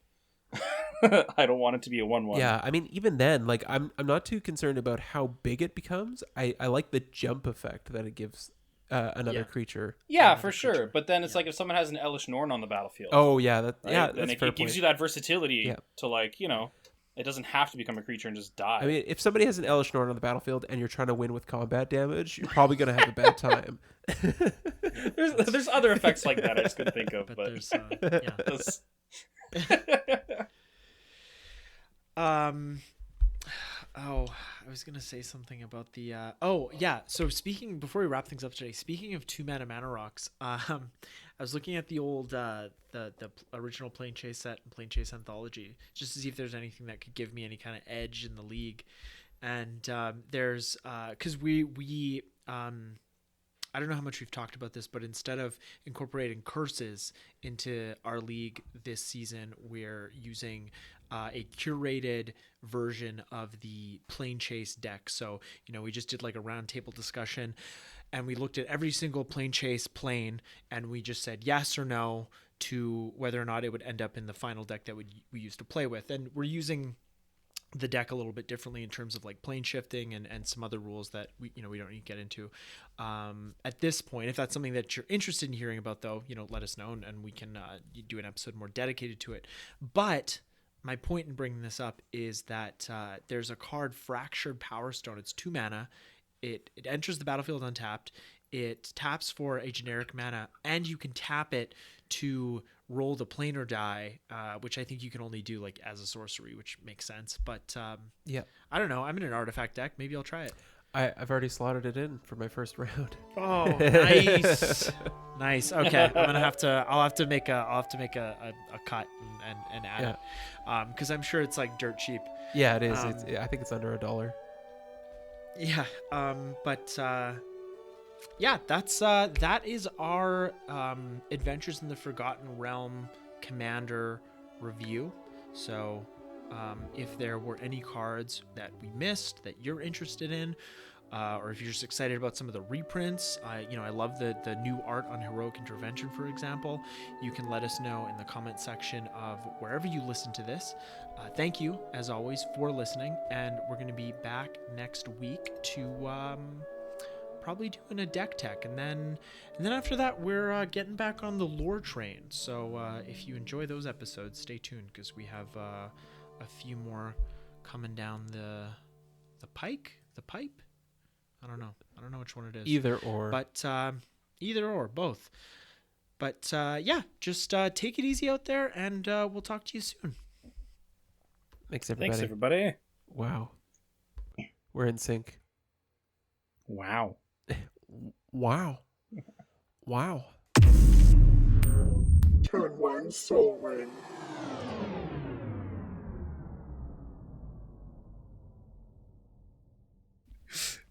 [SPEAKER 2] I don't want it to be a 1/1.
[SPEAKER 4] Yeah, I mean, even then, like, I'm not too concerned about how big it becomes. I like the jump effect that it gives. Another creature.
[SPEAKER 2] Yeah, for sure. But then it's like if someone has an Elesh Norn on the battlefield.
[SPEAKER 4] Oh, yeah.
[SPEAKER 2] Then
[SPEAKER 4] that's
[SPEAKER 2] it gives you that versatility to, like, it doesn't have to become a creature and just die.
[SPEAKER 4] I mean, if somebody has an Elesh Norn on the battlefield and you're trying to win with combat damage, you're probably going to have a bad time.
[SPEAKER 2] There's other effects like that I just couldn't think of. But
[SPEAKER 3] there's, Oh, I was going to say something about the... So before we wrap things up today, speaking of 2 mana rocks, I was looking at the old, the original Plane Chase set and Plane Chase Anthology, just to see if there's anything that could give me any kind of edge in the league. And there's... Because we I don't know how much we've talked about this, but instead of incorporating curses into our league this season, we're using a curated version of the Plane Chase deck. So, we just did like a round table discussion, and we looked at every single Plane Chase plane, and we just said yes or no to whether or not it would end up in the final deck that we used to play with. And we're using the deck a little bit differently in terms of like plane shifting and some other rules that we don't need to get into at this point. If that's something that you're interested in hearing about, though, let us know, and we can do an episode more dedicated to it. But my point in bringing this up is that there's a card, Fractured Power Stone. It's 2 mana. It enters the battlefield untapped. It taps for a generic mana, and you can tap it to roll the planar die, which I think you can only do like as a sorcery, which makes sense. But
[SPEAKER 4] yeah,
[SPEAKER 3] I don't know. I'm in an artifact deck. Maybe I'll try it.
[SPEAKER 4] I've already slotted it in for my first round.
[SPEAKER 3] Oh, nice, nice. Okay, I'll have to make a cut and add it, because I'm sure it's like dirt cheap.
[SPEAKER 4] Yeah, it is. I think it's under $1.
[SPEAKER 3] Yeah. But yeah, that is our Adventures in the Forgotten Realm Commander review. So if there were any cards that we missed that you're interested in, or if you're just excited about some of the reprints, I love the new art on Heroic Intervention, for example. You can let us know in the comment section of wherever you listen to this. Thank you, as always, for listening, and we're going to be back next week to probably doing a deck tech, and then after that we're getting back on the lore train. So if you enjoy those episodes, stay tuned, because we have a few more coming down the pipe. I don't know which one it is.
[SPEAKER 4] Either or.
[SPEAKER 3] But either or, both. But yeah, just take it easy out there, and we'll talk to you soon.
[SPEAKER 4] Thanks, everybody. Wow. We're in sync.
[SPEAKER 2] Wow.
[SPEAKER 4] Wow. Wow.
[SPEAKER 1] Turn 1 Soul Ring.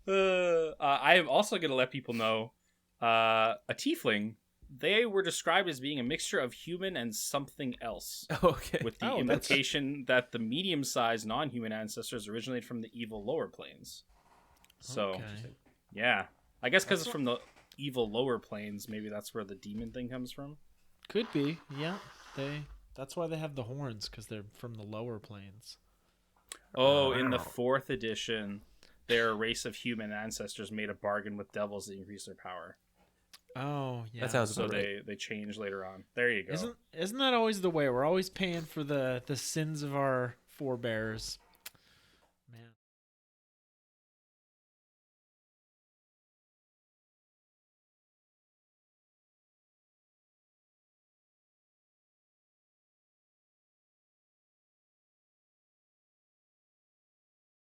[SPEAKER 2] I am also going to let people know a tiefling. They were described as being a mixture of human and something else.
[SPEAKER 4] Okay.
[SPEAKER 2] With the implication that the medium-sized non-human ancestors originated from the evil lower planes. So, yeah. I guess because it's from the evil lower planes, maybe that's where the demon thing comes from.
[SPEAKER 3] Could be, yeah. That's why they have the horns, because they're from the lower planes.
[SPEAKER 2] Oh, in the 4th edition, their race of human ancestors made a bargain with devils to increase their power.
[SPEAKER 3] Oh, yeah.
[SPEAKER 4] That sounds
[SPEAKER 2] so
[SPEAKER 4] about right.
[SPEAKER 2] They change later on. There you go.
[SPEAKER 3] Isn't that always the way? We're always paying for the sins of our forebears.